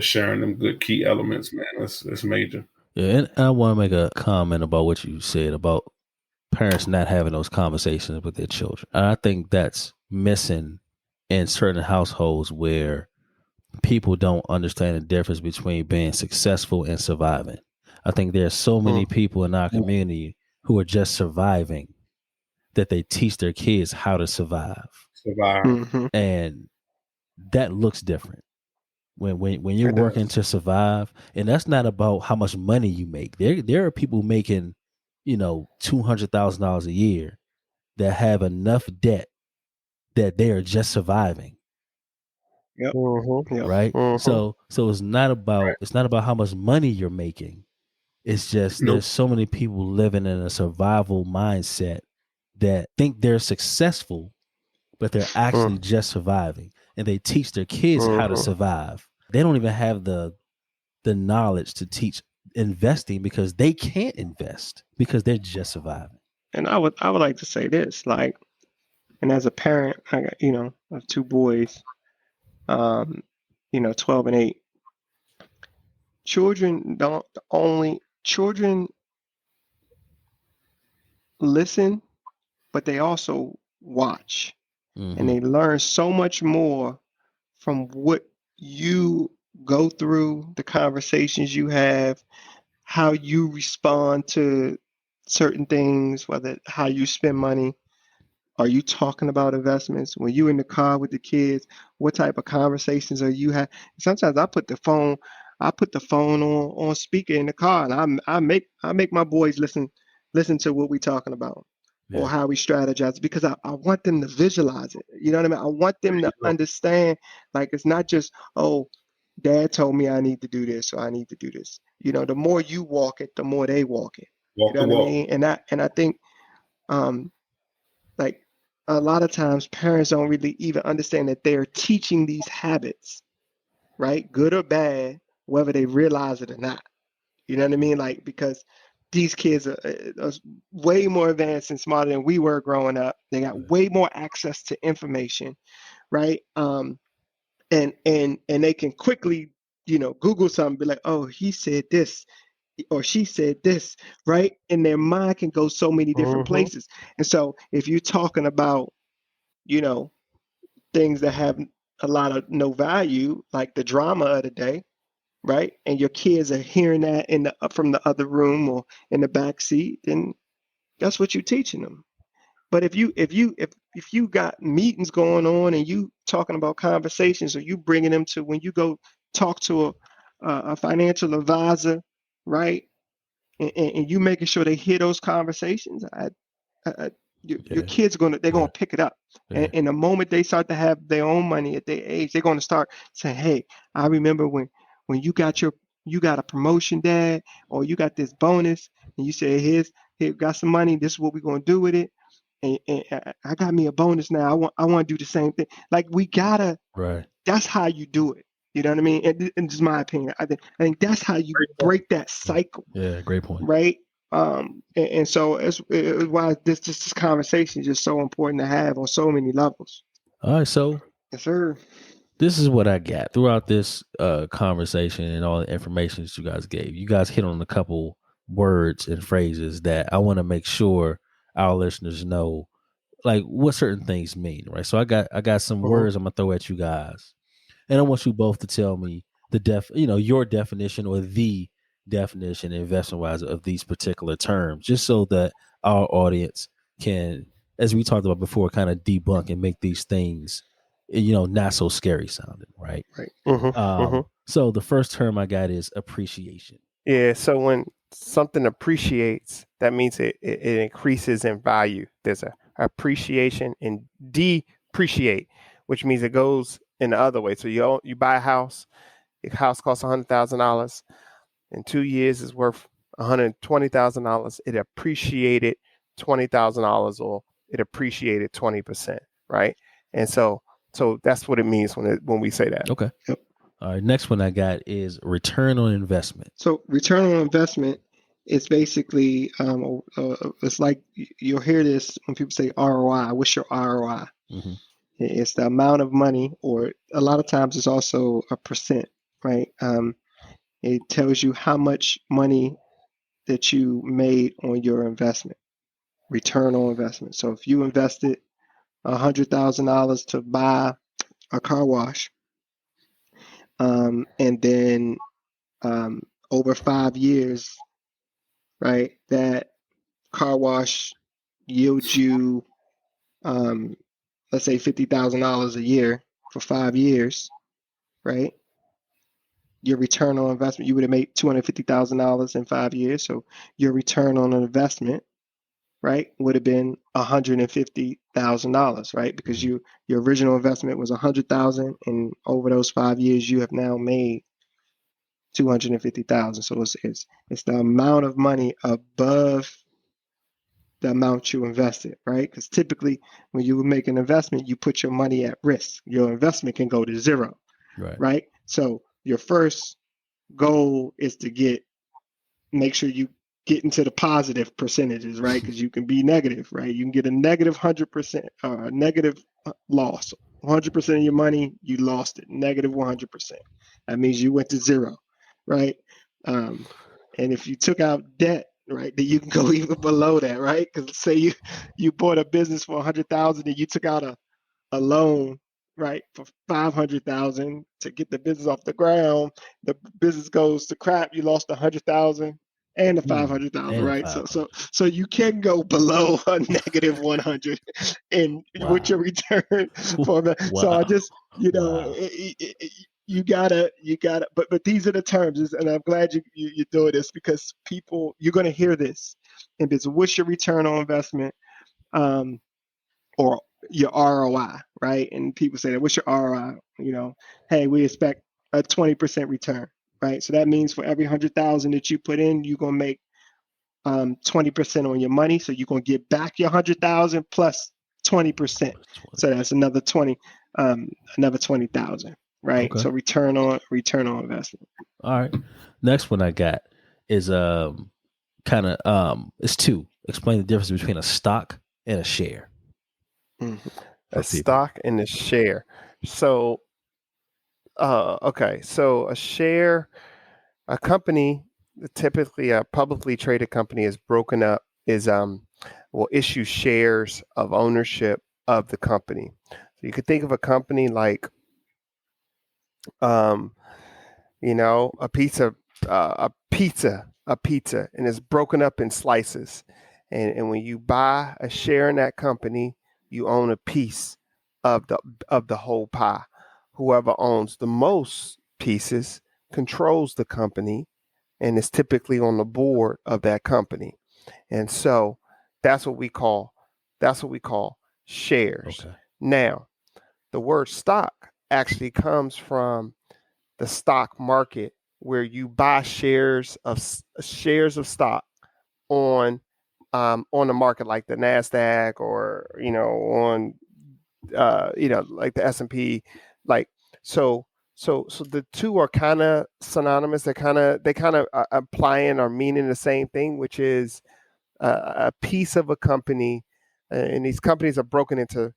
S2: sharing them good key elements, man. That's major.
S1: Yeah, and I want to make a comment about what you said about parents not having those conversations with their children. And I think that's missing in certain households where people don't understand the difference between being successful and surviving. I think there's so many people in our community who are just surviving that they teach their kids how to survive.
S3: Mm-hmm.
S1: And that looks different. When you're
S4: It
S1: working
S4: does.
S1: to survive, and that's not about how much money you make. There are people making, $200,000 a year that have enough debt that they are just surviving.
S3: Yep.
S4: Mm-hmm.
S3: Yep.
S1: Right.
S4: Mm-hmm.
S1: So it's not about how much money you're making. It's just
S2: Nope.
S1: there's so many people living in a survival mindset that think they're successful, but they're actually just surviving. And they teach their kids how to survive. They don't even have the knowledge to teach investing because they can't invest because they're just surviving.
S3: And I would like to say this, like, and as a parent, I got, I have two boys, 12 and 8. Children listen, but they also watch, and they learn so much more from what you go through, the conversations you have, how you respond to certain things, whether how you spend money. Are you talking about investments? When you in the car with the kids, what type of conversations are you having? Sometimes I put the phone on speaker in the car, and I make my boys listen to what we talking about or how we strategize, because I want them to visualize it. You know what I mean? I want them to understand, like, it's not just, oh, dad told me I need to do this, so I need to do this. The more you walk it, the more they walk it.
S2: Walk
S3: You know
S2: the
S3: what I
S2: walk.
S3: mean? And I think like a lot of times parents don't really even understand that they're teaching these habits, right? Good or bad, whether they realize it or not. You know what I mean? Like, because these kids are way more advanced and smarter than we were growing up. They got way more access to information, right? And they can quickly, Google something, be like, oh, he said this or she said this, right? And their mind can go so many different places. And so if you're talking about, things that have a lot of no value, like the drama of the day, right? And your kids are hearing that from the other room or in the back seat, then that's what you're teaching them. But if you got meetings going on and you talking about conversations, or you bringing them to when you go talk to a financial advisor, right? And you making sure they hear those conversations, your kids they're gonna pick it up. And the moment they start to have their own money at their age, they're gonna start saying, "Hey, I remember when you got a promotion, Dad, or you got this bonus, and you said, here, got some money. This is what we're gonna do with it. And I got me a bonus now. I want to do the same thing. Like, we gotta.
S1: Right.
S3: That's how you do it. You know what I mean? And just my opinion. I think that's how you break that cycle.
S1: Yeah, great point.
S3: Right. And so it's why this conversation is just so important to have on so many levels.
S1: All right, so
S3: Yes, sir.
S1: this is what I got throughout this conversation and all the information that you guys gave. You guys hit on a couple words and phrases that I want to make sure our listeners know, like, what certain things mean, right? So I got some words I'm gonna throw at you guys, and I want you both to tell me your definition or the definition investment wise of these particular terms, just so that our audience can, as we talked about before, kind of debunk and make these things, not so scary sounding, right?
S3: Right.
S1: So the first term I got is appreciation.
S4: Yeah. So when something appreciates, that means it increases in value. There's a appreciation and depreciate, which means it goes in the other way. So you buy a house, your house costs $100,000. In 2 years, it's worth $120,000. It appreciated $20,000, or it appreciated 20%, right? And so that's what it means when we say that.
S1: Okay.
S3: Yep.
S1: All right. Next one I got is return on investment.
S3: So return on investment is basically it's like you'll hear this when people say ROI. What's your ROI?
S1: Mm-hmm.
S3: It's the amount of money, or a lot of times it's also a percent, right? It tells you how much money that you made on your investment, return on investment. So if you invested $100,000 to buy a car wash, and then over 5 years, right, that car wash yields you, let's say $50,000 a year for 5 years, right? Your return on investment, you would have made $250,000 in 5 years. So your return on an investment, right, would have been $150,000, right? Because your original investment was $100,000, and over those 5 years, you have now made $250,000. So it's the amount of money above the amount you invested, right? Because typically, when you make an investment, you put your money at risk. Your investment can go to zero,
S1: Right.
S3: right? So your first goal is to make sure you get into the positive percentages, right? Because you can be negative, right? You can get a negative 100%, a negative loss. 100% of your money, you lost it. Negative 100%. That means you went to zero, right? And if you took out debt, right, then you can go even below that, right? Because say you bought a business for 100,000 and you took out a loan, right, for 500,000 to get the business off the ground. The business goes to crap. You lost 100,000 and the 500,000,
S1: And
S3: right? So you can go below a negative 100 in with your return for the. So I
S1: Wow.
S3: just,
S1: Wow.
S3: you gotta, but these are the terms, and I'm glad you're doing this, because people, you're gonna hear this, and it's what's your return on investment, or your ROI, right? And people say that, what's your ROI? Hey, we expect a 20% return, right? So that means for every 100,000 that you put in, you're gonna make 20% on your money. So you're gonna get back your 100,000 plus 20%. So that's another 20,000, right?
S1: Okay.
S3: So return on investment.
S1: All right. Next one I got is it's two. Explain the difference between a stock and a share.
S3: Mm-hmm.
S4: A
S1: For people.
S4: stock and a share. So, okay. So a company, typically a publicly traded company, is broken up, will issue shares of ownership of the company. So you could think of a company like, a pizza, and it's broken up in slices. And when you buy a share in that company, you own a piece of the whole pie. Whoever owns the most pieces controls the company and is typically on the board of that company. And so that's what we call shares.
S1: Okay.
S4: Now, the word stock actually comes from the stock market, where you buy shares of stock on the market, like the Nasdaq, or on like the S&P. Like, so the two are kind of synonymous. They kind of applying or meaning the same thing, which is a piece of a company, and these companies are broken into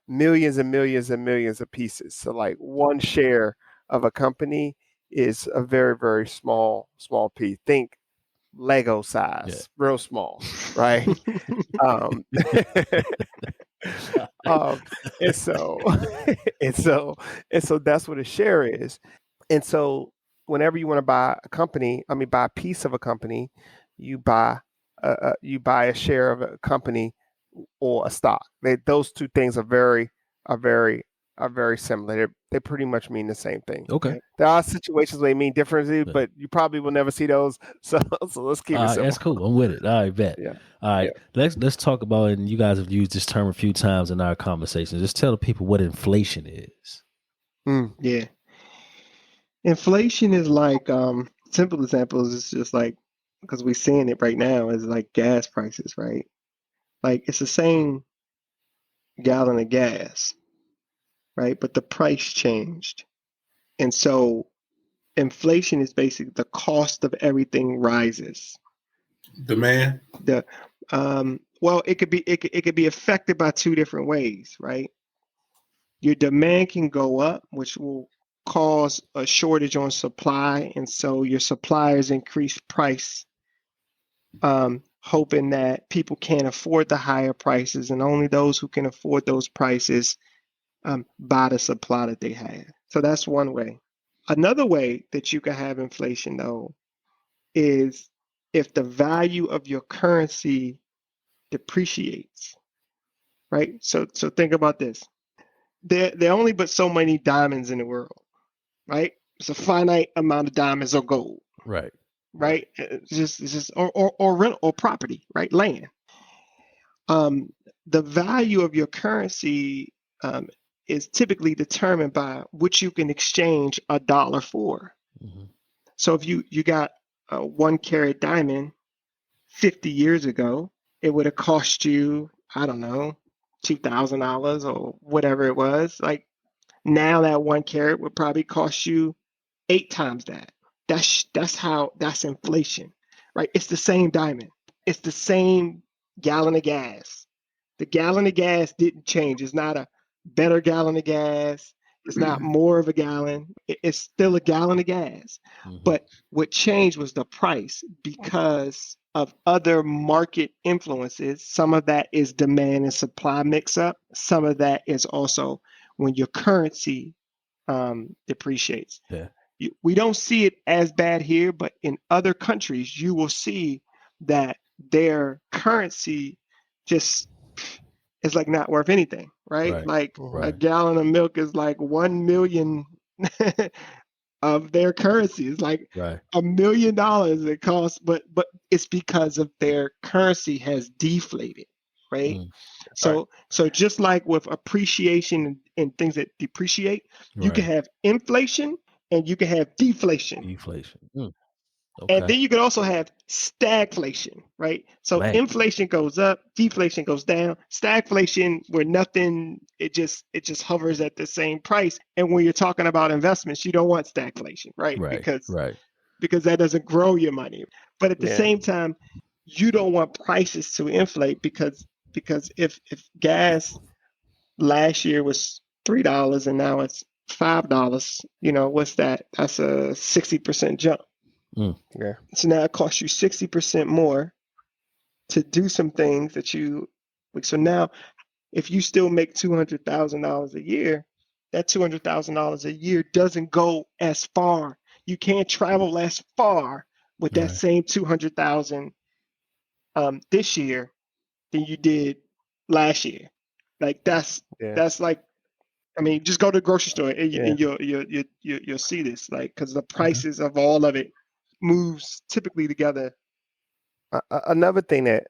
S4: millions and millions and millions of pieces. So like one share of a company is a very, very small piece. Think Lego size, real small, right? um, and so that's what a share is. And so whenever you want to buy a piece of a company, you buy a share of a company or a stock. Those two things are very similar. They pretty much mean the same thing.
S1: Okay.
S4: There are situations where they mean differently, but you probably will never see those. So let's keep it simple.
S1: That's cool. I'm with it. All right, bet.
S4: Yeah.
S1: All right.
S4: Yeah.
S1: Let's talk about, and you guys have used this term a few times in our conversations. Just tell the people what inflation is.
S3: Yeah. Inflation is like, simple examples, it's just like, because we're seeing it right now, is like gas prices, right? Like it's the same gallon of gas, right? But the price changed. And so inflation is basically the cost of everything rises.
S2: Demand.
S3: Well, it could be affected by two different ways, right? Your demand can go up, which will cause a shortage on supply, and so your suppliers increase price, hoping that people can't afford the higher prices, and only those who can afford those prices buy the supply that they have. So that's one way. Another way that you can have inflation, though, is if the value of your currency depreciates, right? So think about this. There are only but so many diamonds in the world, right? It's a finite amount of diamonds or gold,
S1: Right.
S3: right? It's just or rent or property, right? Land. The value of your currency is typically determined by what you can exchange a dollar for.
S1: Mm-hmm.
S3: So if you got a 1 carat diamond 50 years ago, it would have cost you, I don't know, $2,000 or whatever it was. Like now that 1 carat would probably cost you 8 times that. That's inflation, right? It's the same diamond. It's the same gallon of gas. The gallon of gas didn't change. It's not a better gallon of gas. It's not more of a gallon. It's still a gallon of gas.
S1: Mm-hmm.
S3: But what changed was the price because of other market influences. Some of that is demand and supply mix up. Some of that is also when your currency depreciates.
S1: Yeah.
S3: We don't see it as bad here, but in other countries, you will see that their currency just is like not worth anything, right?
S1: Right.
S3: Like
S1: Right.
S3: a gallon of milk is like 1 million of their currency. It's like
S1: Right.
S3: $1 million it costs, but it's because of their currency has deflated, right?
S1: Mm.
S3: So just like with appreciation and things that depreciate, you can
S1: Right.
S3: have inflation and you can have deflation.
S1: Deflation. Mm.
S3: And
S1: Okay.
S3: then you can also have stagflation, right? So
S1: Man.
S3: inflation goes up, deflation goes down. Stagflation, where nothing, it just hovers at the same price. And when you're talking about investments, you don't want stagflation, right?
S1: Right. Right.
S3: Because that doesn't grow your money. But at the
S4: Yeah.
S3: same time, you don't want prices to inflate because if gas last year was $3 and now it's $5, what's that? That's a 60% jump.
S1: Mm.
S4: Yeah.
S3: So now it costs you 60% more to do some things that you like. So now if you still make $200,000 a year, that $200,000 a year doesn't go as far. You can't travel as far with that
S1: Right.
S3: same 200,000 this year than you did last year. Like that's like, I mean, just go to the grocery store and,
S4: Yeah.
S3: and you'll see this, like, because the prices of all of it moves typically together.
S4: Another thing that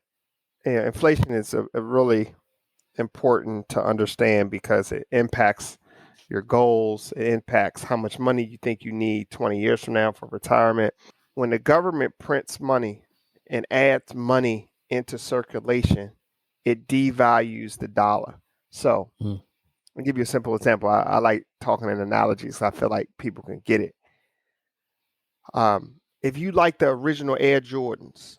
S4: inflation is a really important to understand because it impacts your goals. It impacts how much money you think you need 20 years from now for retirement. When the government prints money and adds money into circulation, it devalues the dollar. So I'll give you a simple example. I like talking in analogies, so I feel like people can get it. If you like the original Air Jordans,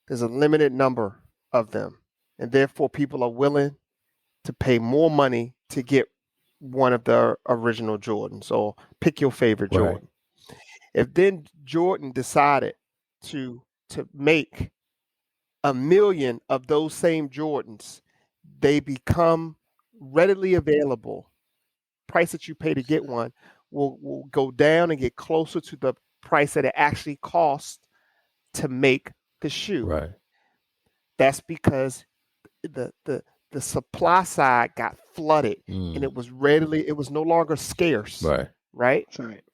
S4: there's a limited number of them, and therefore people are willing to pay more money to get one of the original Jordans, or pick your favorite Jordan. If then Jordan decided to make 1 million of those same Jordans, they become readily available. Price that you pay to get one will go down and get closer to the price that it actually costs to make the shoe.
S1: Right.
S4: That's because the supply side got flooded and it was no longer scarce.
S1: Right.
S4: Right?
S3: That's right.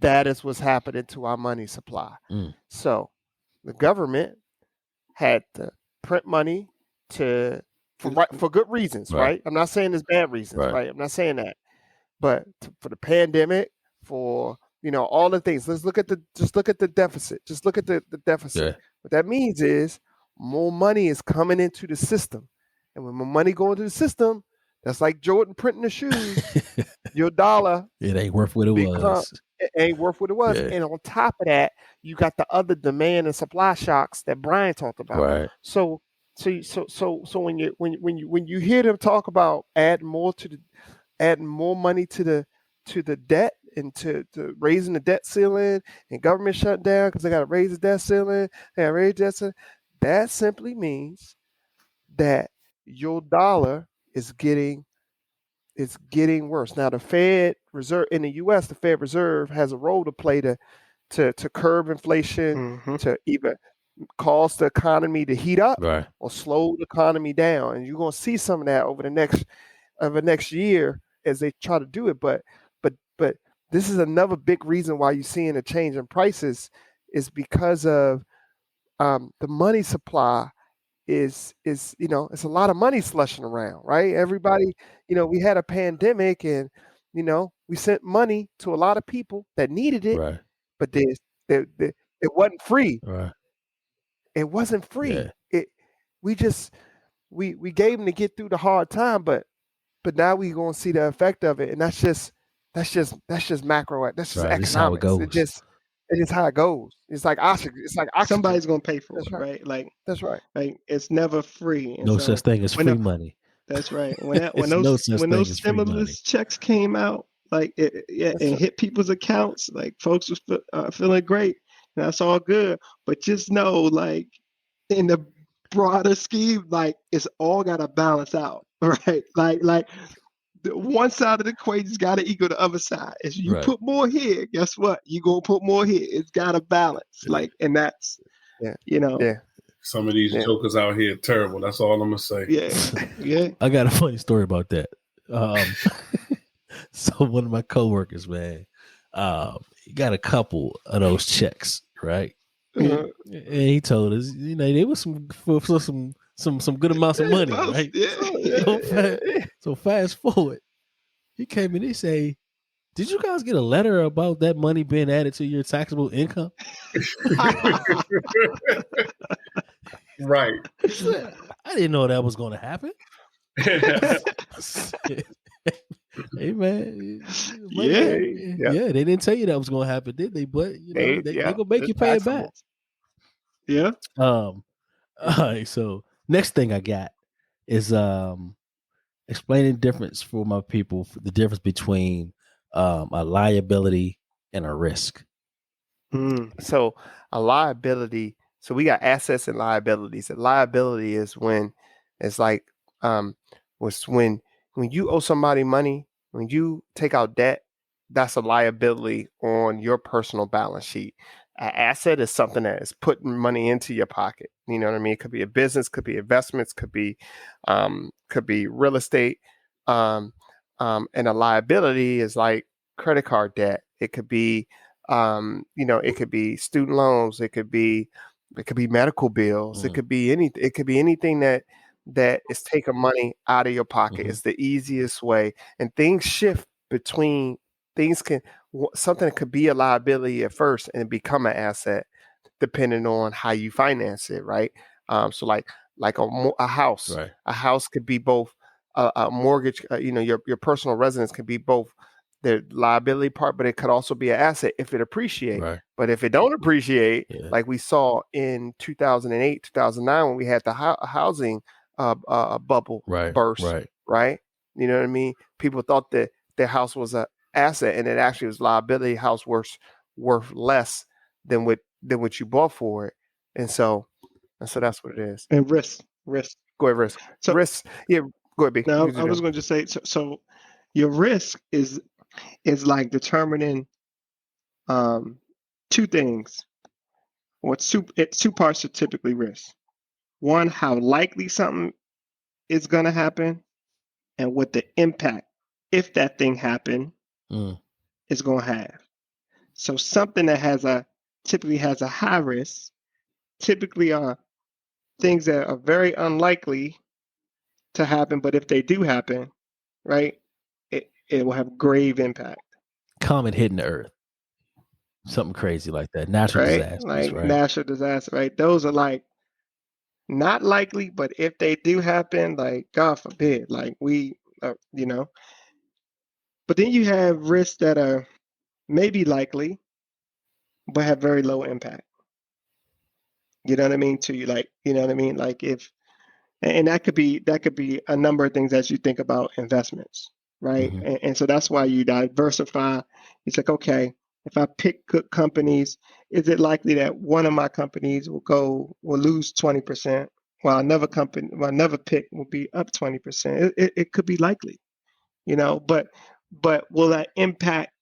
S4: That is what's happening to our money supply. So the government had to print money for good reasons, right? I'm not saying there's bad reasons, right? I'm not saying that. But for the pandemic, for all the things, just look at the deficit. Just look at the deficit.
S1: Yeah.
S4: What that means is more money is coming into the system. And when more money going into the system, that's like Jordan printing the shoes. Your dollar,
S1: it ain't worth what it was.
S4: It ain't worth what it was.
S1: Yeah.
S4: And on top of that, you got the other demand and supply shocks that Bryan talked about.
S1: Right.
S4: So So when you hear them talk about adding more money to the debt and to raising the debt ceiling and government shut down because they got to raise the debt ceiling, they got to raise debt ceiling, that simply means that your dollar is getting worse. Now the Fed Reserve in the U.S., the Fed Reserve has a role to play to curb inflation,
S3: Mm-hmm.
S4: to either cause the economy to heat up
S1: Right.
S4: or slow the economy down. And you're going to see some of that over the next year as they try to do it. But this is another big reason why you're seeing a change in prices is because of the money supply is it's a lot of money slushing around, right? Everybody, we had a pandemic and we sent money to a lot of people that needed it,
S1: Right.
S4: but it wasn't free.
S1: Right.
S4: It wasn't
S1: Yeah.
S4: free. We just we gave them to get through the hard time, but now we're gonna see the effect of it, and that's just macro. That's just
S1: Right. This is how it
S4: economics.
S1: goes.
S4: It's just how it goes. It's like oxygen.
S3: Somebody's gonna pay for
S4: That's
S3: it,
S4: right.
S3: right? Like
S4: That's right.
S3: it's never free. And
S1: No
S3: so
S1: such thing as
S3: when
S1: free money.
S3: that's right. When
S1: It's no such
S3: when
S1: thing
S3: those
S1: as free money.
S3: stimulus checks came out, like
S4: That's
S3: and
S4: right.
S3: hit people's accounts, like folks was feeling great, and that's all good. But just know, like in the broader scheme, like it's all got to balance out, right? Like the one side of the equation's got to equal the other side. If you
S1: Right.
S3: put more here, guess what? You gonna put more here. It's got to balance, like, and that's
S4: Yeah.
S3: yeah.
S2: Some of these jokers out here are terrible. That's all I'm gonna say.
S3: Yeah.
S1: I got a funny story about that. So one of my coworkers, man, he got a couple of those checks, right?
S3: Yeah.
S1: And he told us, they was some good amounts of money, right? So fast forward, he came in. He say, "Did you guys get a letter about that money being added to your taxable income?"
S2: Right.
S1: I didn't know that was going to happen. Hey man, yeah, they didn't tell you that was going to happen, did they? But they gonna make you pay it back.
S3: Yeah.
S1: All right. So next thing I got is explaining the difference for my people, the difference between a liability and a risk.
S4: So a liability. So we got assets and liabilities. A liability is when it's like was when you owe somebody money, when you take out debt, that's a liability on your personal balance sheet. An asset is something that is putting money into your pocket. You know what I mean? It could be a business, could be investments, could be real estate. And a liability is like credit card debt. It could be it could be student loans, it could be medical bills, it could be anything that is taking money out of your pocket. It's the easiest way, and things shift between something could be a liability at first and become an asset depending on how you finance it, right? So like a house.
S1: Right.
S4: A house could be both a mortgage. Your personal residence could be both the liability part, but it could also be an asset if it appreciates.
S1: Right.
S4: But if it don't appreciate, like we saw in 2008, 2009, when we had the housing bubble burst, right? You know what I mean? People thought that their house was an asset, and it actually was liability. House worth less than what you bought for it, and so that's what it is.
S3: And risk.
S4: Go ahead, risk.
S3: So,
S4: risk. Yeah, go ahead, B.
S3: Now I was going to just say, so your risk is like determining two things. Two parts are typically risk. One, how likely something is going to happen, and what the impact, if that thing happened, is going to have. So something that typically has a high risk, typically are things that are very unlikely to happen, but if they do happen, right, it will have grave impact.
S1: Comet hitting the earth. Something crazy like that. Natural disasters,
S3: like
S1: right?
S3: Natural disaster, right? Those are like not likely, but if they do happen, like God forbid, like we, But then you have risks that are maybe likely, but have very low impact. You know what I mean? To you, like, you know what I mean? Like if And that could be a number of things as you think about investments, right?
S1: Mm-hmm.
S3: And so that's why you diversify. It's like, okay, if I pick good companies, is it likely that one of my companies will lose 20%, while another pick will be up 20%? It could be likely, but will that impact?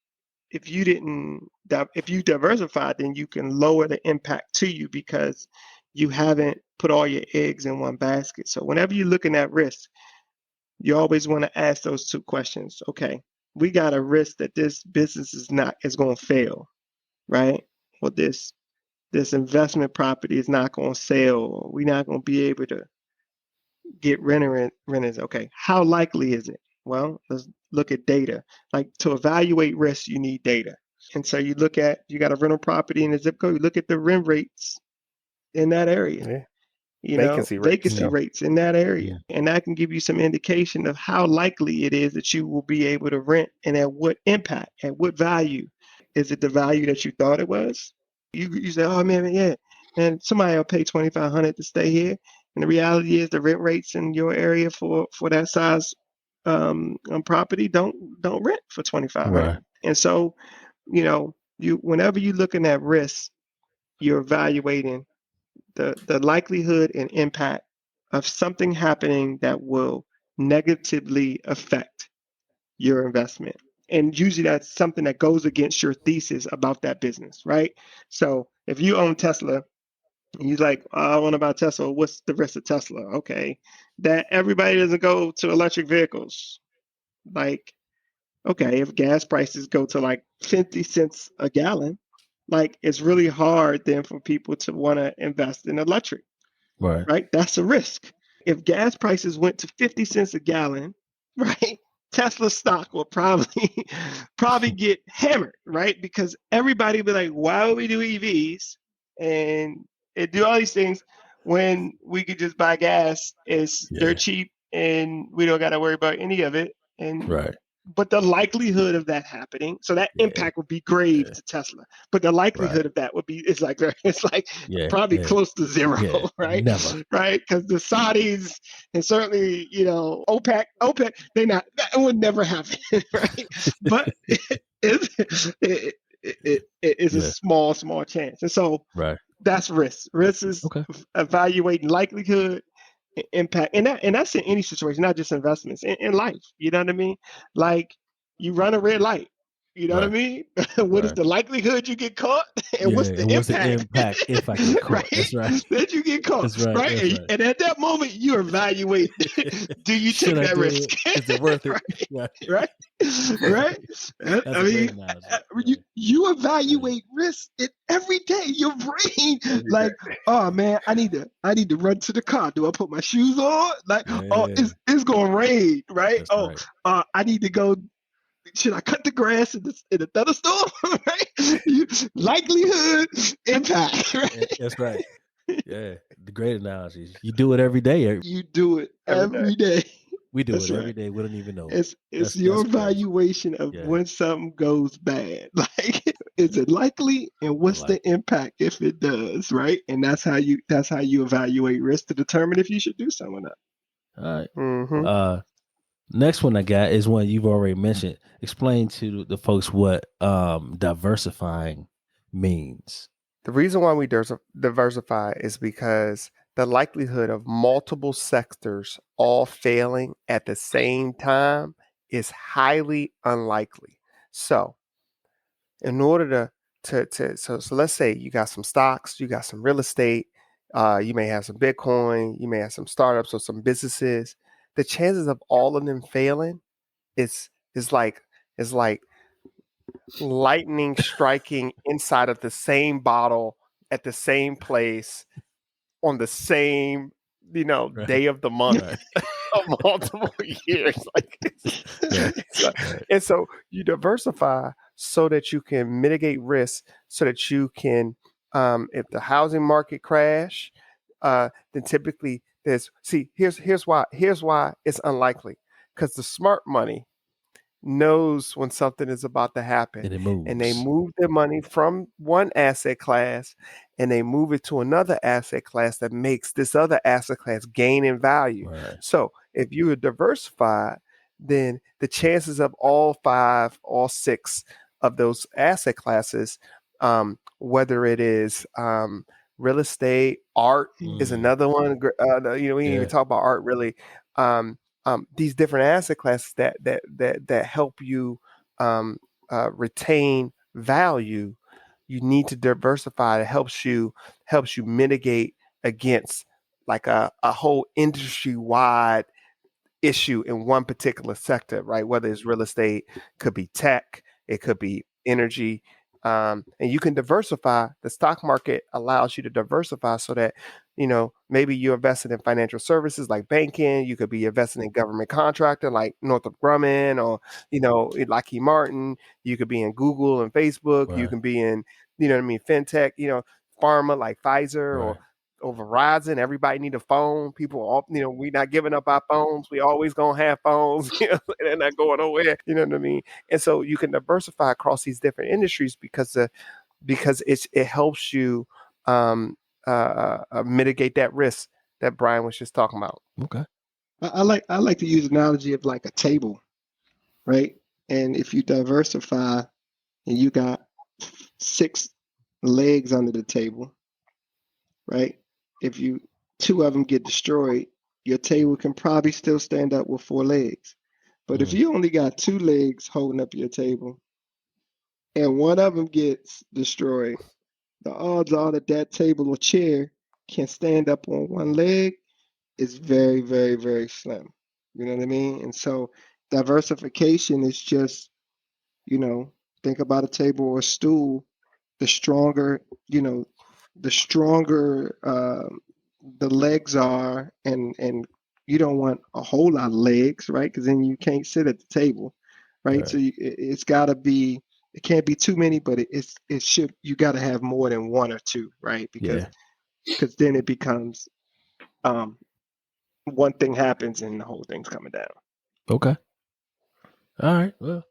S3: If you diversify, then you can lower the impact to you because you haven't put all your eggs in one basket. So whenever you're looking at risk, you always want to ask those two questions. Okay, we got a risk that this business is going to fail, right? Or this investment property is not going to sell. Or we're not going to be able to get renters. Okay, how likely is it? Well, let's look at data. Like, to evaluate risk, you need data. And so you got a rental property in a zip code, you look at the rent rates in that area,
S4: Vacancy rates.
S3: vacancy rates in that area. And that can give you some indication of how likely it is that you will be able to rent, and at what impact, at what value. Is it the value that you thought it was? You say, oh man, yeah, and somebody will pay $2,500 to stay here. And the reality is the rent rates in your area for that size property don't rent for $2,500.
S1: Right.
S3: And so, whenever you're looking at risk, you're evaluating the likelihood and impact of something happening that will negatively affect your investment. And usually that's something that goes against your thesis about that business, right? So if you own Tesla, and you're like, oh, I want to buy Tesla, what's the risk of Tesla? Okay, that everybody doesn't go to electric vehicles. Like, okay, if gas prices go to like 50 cents a gallon, like, it's really hard then for people to want to invest in electric, right? That's a risk. If gas prices went to 50 cents a gallon, right, Tesla stock will probably get hammered, right? Because everybody will be like, why would we do EVs and do all these things when we could just buy gas? It's dirt cheap and we don't got to worry about any of it. And but the likelihood of that happening, so that impact would be grave to Tesla. But the likelihood of that it's like probably close to zero, right?
S1: Never.
S3: Right? Because the Saudis and certainly, OPEC, that would never happen, right? But it's a small chance. And so that's risk. Risk is evaluating likelihood, impact, and that's in any situation, not just investments, in life. You know what I mean? Like, you run a red light, you know what I mean? What is the likelihood you get caught, and what's the
S1: impact if I get caught?
S3: Right?
S1: That's right.
S3: That you get caught,
S1: That's right.
S3: right?
S1: That's right.
S3: And at that moment, you evaluate: do you take that risk?
S1: Is it worth it?
S3: Right? I mean, you evaluate risk every day. Your brain, like, oh man, I need to run to the car. Do I put my shoes on? Like, oh, it's gonna rain, right?
S1: That's
S3: I need to go. Should I cut the grass in the thunderstorm? Right? Likelihood, impact. Right?
S1: That's right. Yeah, the great analogies. You do it every day.
S3: You do it every day.
S1: We do it every day. We don't even know.
S3: It's your evaluation of when something goes bad. Like, is it likely, and what's the impact if it does, right? And that's how you evaluate risk to determine if you should do something or not.
S1: All right.
S3: Mm-hmm.
S1: Next one I got is one you've already mentioned. Explain to the folks what diversifying means.
S4: The reason why we diversify is because the likelihood of multiple sectors all failing at the same time is highly unlikely. So in order so let's say you got some stocks, you got some real estate, you may have some Bitcoin, you may have some startups or some businesses. The chances of all of them failing is like lightning striking inside of the same bottle at the same place on the same day of the month of multiple years. And so you diversify so that you can mitigate risk, so that you can, if the housing market crash, then typically here's why it's unlikely, because the smart money knows when something is about to happen,
S1: and it moves.
S4: And they move their money from one asset class and they move it to another asset class that makes this other asset class gain in value.
S1: Right.
S4: So if you are diversified, then the chances of all 5, all 6 of those asset classes, whether it is real estate, art is another one. We didn't even talk about art really. These different asset classes that help you retain value. You need to diversify. It helps you mitigate against like a whole industry wide issue in one particular sector, right? Whether it's real estate, could be tech, it could be energy. And you can diversify. The stock market allows you to diversify so that, maybe you're invested in financial services like banking. You could be invested in government contracting like Northrop Grumman or, Lockheed Martin. You could be in Google and Facebook.
S1: Right.
S4: You can be in, fintech, pharma like Pfizer
S1: Right.
S4: or Verizon. Everybody need a phone. People all, we not giving up our phones. We always gonna have phones. They're not going nowhere. You know what I mean? And so you can diversify across these different industries because it helps you mitigate that risk that Bryan was just talking about.
S1: Okay.
S3: I like to use the analogy of like a table, right? And if you diversify and you got 6 legs under the table, right? If 2 of them get destroyed, your table can probably still stand up with 4 legs. But if you only got 2 legs holding up your table and one of them gets destroyed, the odds are that table or chair can stand up on one leg is very, very, very slim. You know what I mean? And so diversification is just, think about a table or a stool. The stronger the legs are, and you don't want a whole lot of legs, right? Because then you can't sit at the table, right? So it's got to be, it can't be too many, but you got to have more than 1 or 2, right? Because then it becomes one thing happens and the whole thing's coming down.
S1: Okay. All right. Well,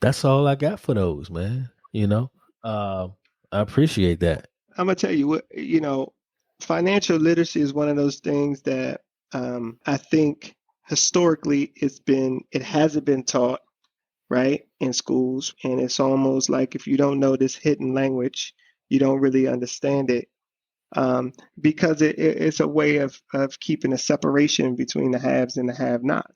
S1: that's all I got for those, man. I appreciate that.
S3: I'm gonna tell you what, financial literacy is one of those things that I think historically it hasn't been taught, right, in schools, and it's almost like if you don't know this hidden language, you don't really understand it, because it's a way of keeping a separation between the haves and the have-not.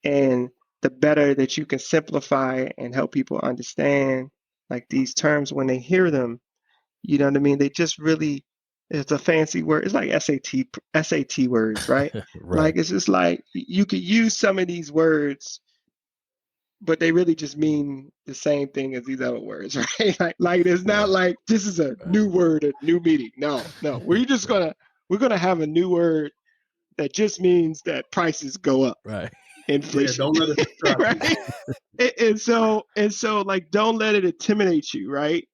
S3: And the better that you can simplify and help people understand like these terms when they hear them, you know what I mean? They just really, it's a fancy word. It's like SAT words, right?
S1: Right.
S3: Like, it's just like you could use some of these words, but they really just mean the same thing as these other words, right? Like it's not like this is a new word, a new meaning. No. We're gonna have a new word that just means that prices go up.
S1: Right.
S3: Inflation.
S2: Yeah, don't let it distract you.
S3: Right? and so like, don't let it intimidate you, right?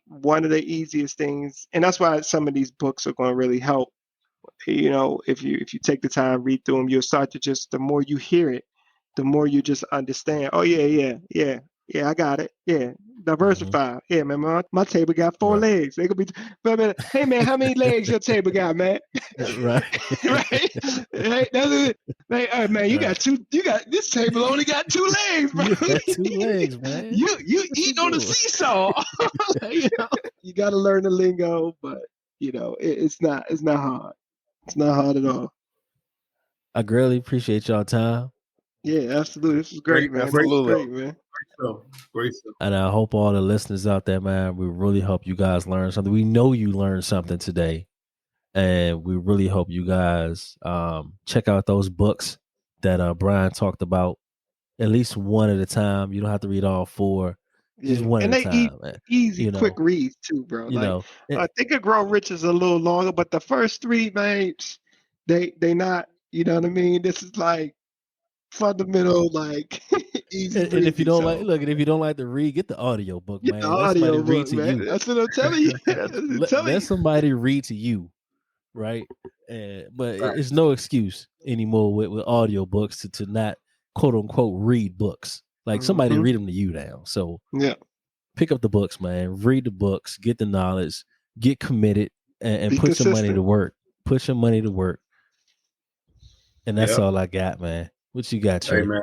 S3: One of the easiest things, and that's why some of these books are going to really help. If you take the time, read through them, you'll start to the more you hear it, the more you just understand. Oh yeah, I got it. Yeah, diversify. Yeah, man, my table got 4 legs. They could be. But hey man, how many legs your table got, man?
S1: Right.
S3: Right. Hey, that's it. Hey, man, you got 2. You got this table only got 2 legs, bro.
S1: You got 2 legs, man.
S3: You eat on the seesaw. You got to learn the lingo, but it's not hard. It's not hard at all.
S1: I greatly appreciate y'all time.
S3: Yeah, absolutely. This was great, man.
S4: Absolutely.
S3: Great, man.
S2: Great stuff.
S1: And I hope all the listeners out there, man, we really hope you guys learn something. We know you learned something today. And we really hope you guys check out those books that Bryan talked about, at least one at a time. You don't have to read all 4. Just one
S3: and
S1: at a
S3: they
S1: time.
S3: easy, quick reads too, bro. Think and Grow Rich is a little longer, but the first 3, man, they not. You know what I mean? This is like fundamental, like easy.
S1: And if you don't if you don't like to read, get the audio book, man.
S3: The audio book,
S1: to
S3: man.
S1: you.
S3: That's what I'm telling you.
S1: Let somebody read to you, right? But it's no excuse anymore with audio books to not quote unquote read books. Like somebody read them to you now. So
S3: yeah.
S1: pick up the books, man. Read the books, get the knowledge, get committed, and
S3: Be
S1: put your money to
S3: consistent.
S1: work. Put your money to work. And that's
S2: Yep.
S1: all I got, man. What you got, Trey?
S2: Hey, man.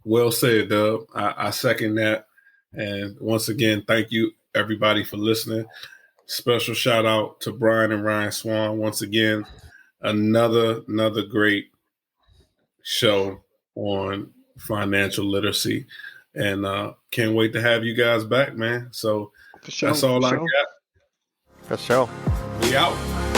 S2: Well said, Dub. I second that. And once again, thank you, everybody, for listening. Special shout out to Bryan and Ryan Swann. Once again, another great show on financial literacy. And can't wait to have you guys back, man. So
S3: For sure.
S2: that's all I got.
S4: For sure.
S2: We out.